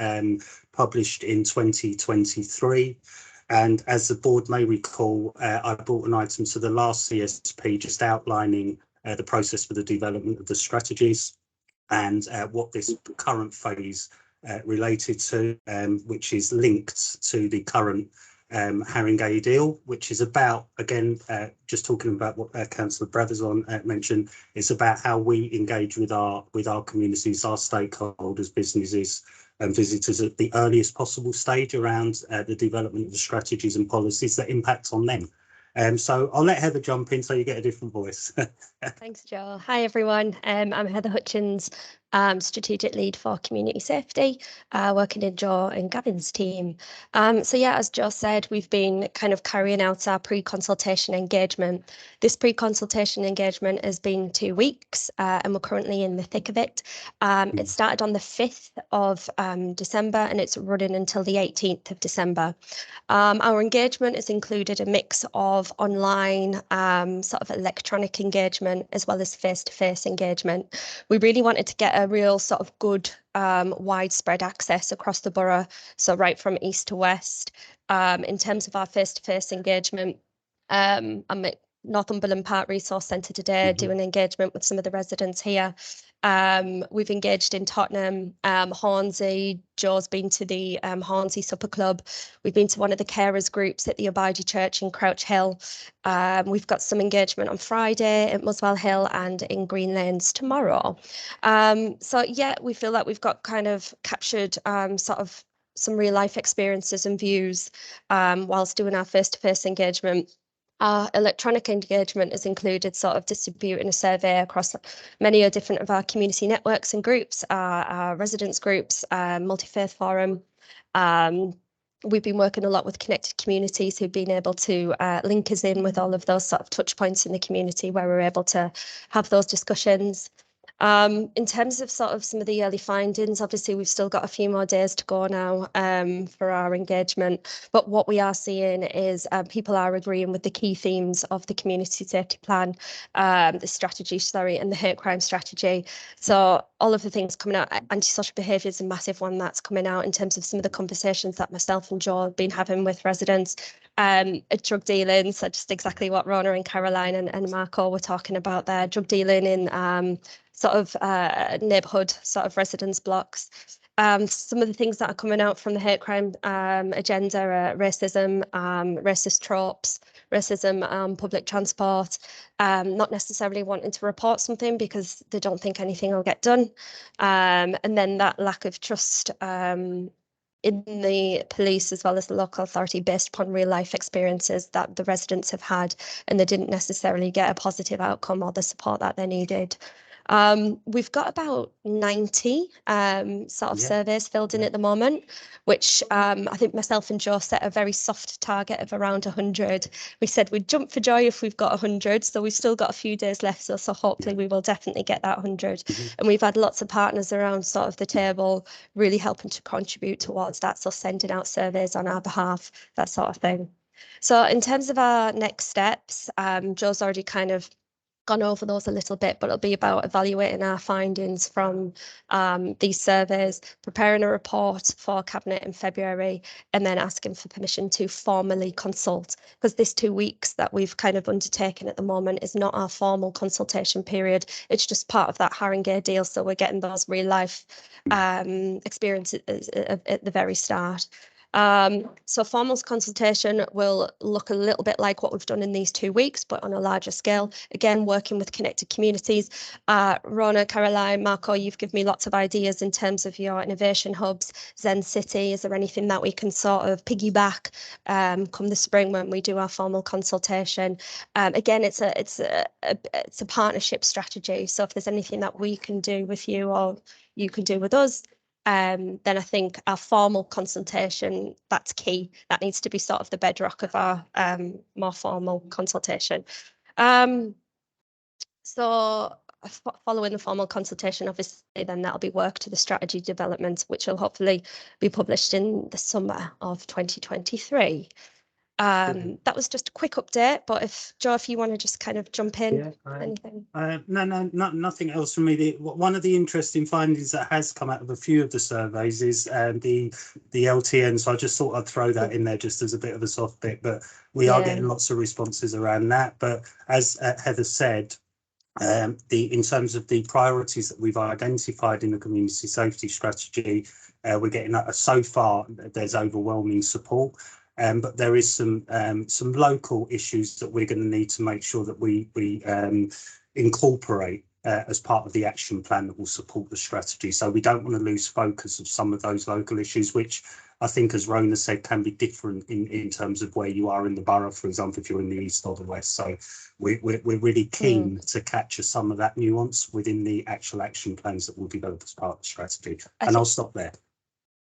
published in 2023. And as the board may recall, I brought an item to the last CSP just outlining the process for the development of the strategies and what this current phase related to, which is linked to the current Haringey deal, which is about, again, just talking about what Councillor Brabazon mentioned, it's about how we engage with our communities, our stakeholders, businesses and visitors at the earliest possible stage around the development of the strategies and policies that impact on them. So I'll let Heather jump in so you get a different voice. Thanks, Joe. Hi, everyone. I'm Heather Hutchins, Strategic Lead for Community Safety, working in Joe and Gavin's team. So yeah, as Joe said, we've been kind of carrying out our pre-consultation engagement. This pre-consultation engagement has been 2 weeks, and we're currently in the thick of it. It started on the 5th of December and it's running until the 18th of December. Our engagement has included a mix of online, sort of electronic engagement, as well as face-to-face engagement. We really wanted to get a real sort of good widespread access across the borough, so right from east to west. In terms of our face-to-face engagement, I'm at Northumberland Park Resource Centre today doing engagement with some of the residents here. We've engaged in Tottenham, Hornsey. Joe's been to the Hornsey Supper Club. We've been to one of the carers groups at the Abadi Church in Crouch Hill. We've got some engagement on Friday at Muswell Hill and in Green Lanes tomorrow. So yeah, we feel like we've got kind of captured sort of some real life experiences and views whilst doing our face-to-face engagement. Our electronic engagement has included sort of distributing a survey across many different of our community networks and groups, our residents groups, multi-faith forum. We've been working a lot with connected communities who've been able to link us in with all of those sort of touch points in the community where we're able to have those discussions. In terms of sort of some of the early findings, obviously we've still got a few more days to go now for our engagement, but what we are seeing is people are agreeing with the key themes of the community safety plan, the strategy, and the hate crime strategy. So all of the things coming out, antisocial behaviour is a massive one that's coming out in terms of some of the conversations that myself and Joe have been having with residents. Drug dealing, so just exactly what Rona and Caroline and Marco were talking about there, drug dealing in sort of neighbourhood sort of residence blocks. Some of the things that are coming out from the hate crime agenda are racism, racist tropes, racism on public transport, not necessarily wanting to report something because they don't think anything will get done. And then that lack of trust in the police as well as the local authority based upon real life experiences that the residents have had and they didn't necessarily get a positive outcome or the support that they needed. We've got about 90 sort of surveys filled in at the moment, which I think myself and Joe set a very soft target of around 100. We said we'd jump for joy if we've got 100, so we've still got a few days left, so hopefully we will definitely get that 100. And we've had lots of partners around sort of the table really helping to contribute towards that, so sending out surveys on our behalf, that sort of thing. So in terms of our next steps, Joe's already kind of gone over those a little bit, but it'll be about evaluating our findings from these surveys, preparing a report for Cabinet in February, and then asking for permission to formally consult, because this 2 weeks that we've kind of undertaken at the moment is not our formal consultation period. It's just part of that Haringey deal, so we're getting those real life experiences at the very start. So formal consultation will look a little bit like what we've done in these 2 weeks, but on a larger scale, again, working with connected communities. Rona, Caroline, Marco, you've given me lots of ideas in terms of your innovation hubs, Zen City. Is there anything that we can sort of piggyback come the spring when we do our formal consultation? Again, it's a partnership strategy. So if there's anything that we can do with you or you can do with us, then I think our formal consultation, that's key. That needs to be sort of the bedrock of our more formal consultation. So following the formal consultation, obviously, then that'll be work to the strategy development, which will hopefully be published in the summer of 2023. That was just a quick update, but if Joe, if you want to just kind of jump in, anything? Nothing else from me. One of the interesting findings that has come out of a few of the surveys is the LTN. So I just thought I'd throw that in there just as a bit of a soft bit, but we are getting lots of responses around that. But as Heather said, In terms of the priorities that we've identified in the community safety strategy, we're getting so far there's overwhelming support, but there is some local issues that we're going to need to make sure that we incorporate as part of the action plan that will support the strategy. So we don't want to lose focus of some of those local issues, which I think, as Rona said, can be different in terms of where you are in the borough, for example, if you're in the east or the west. So we're really keen to capture some of that nuance within the actual action plans that we'll develop as part of the strategy. And I'll stop there.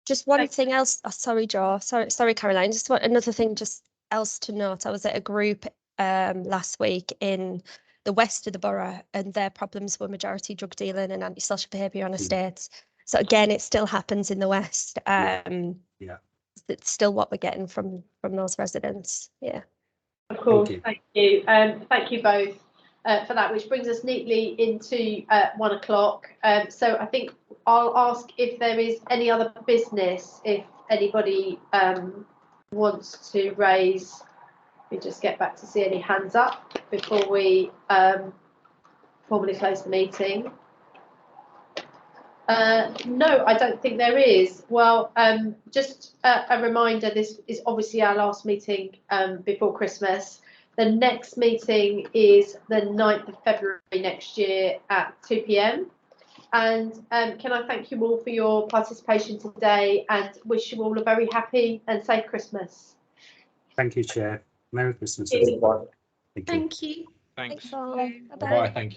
Just one thing else. Oh, sorry, Jo. Sorry, Caroline. Just another thing just else to note. I was at a group last week in the west of the borough, and their problems were majority drug dealing and antisocial behaviour on estates. So again, it still happens in the west. It's still what we're getting from those residents. Yeah. Of course. Thank you. Thank you both for that, which brings us neatly into 1 o'clock. So I think I'll ask if there is any other business, if anybody wants to raise. We just get back to see any hands up before we formally close the meeting. No, I don't think there is. Well, just a reminder, this is obviously our last meeting before Christmas. The next meeting is the 9th of February next year at 2 p.m. And can I thank you all for your participation today and wish you all a very happy and safe Christmas. Thank you, Chair. Merry Christmas, Thank you. everyone. Thank you. Thanks. Bye. Bye. Thank you.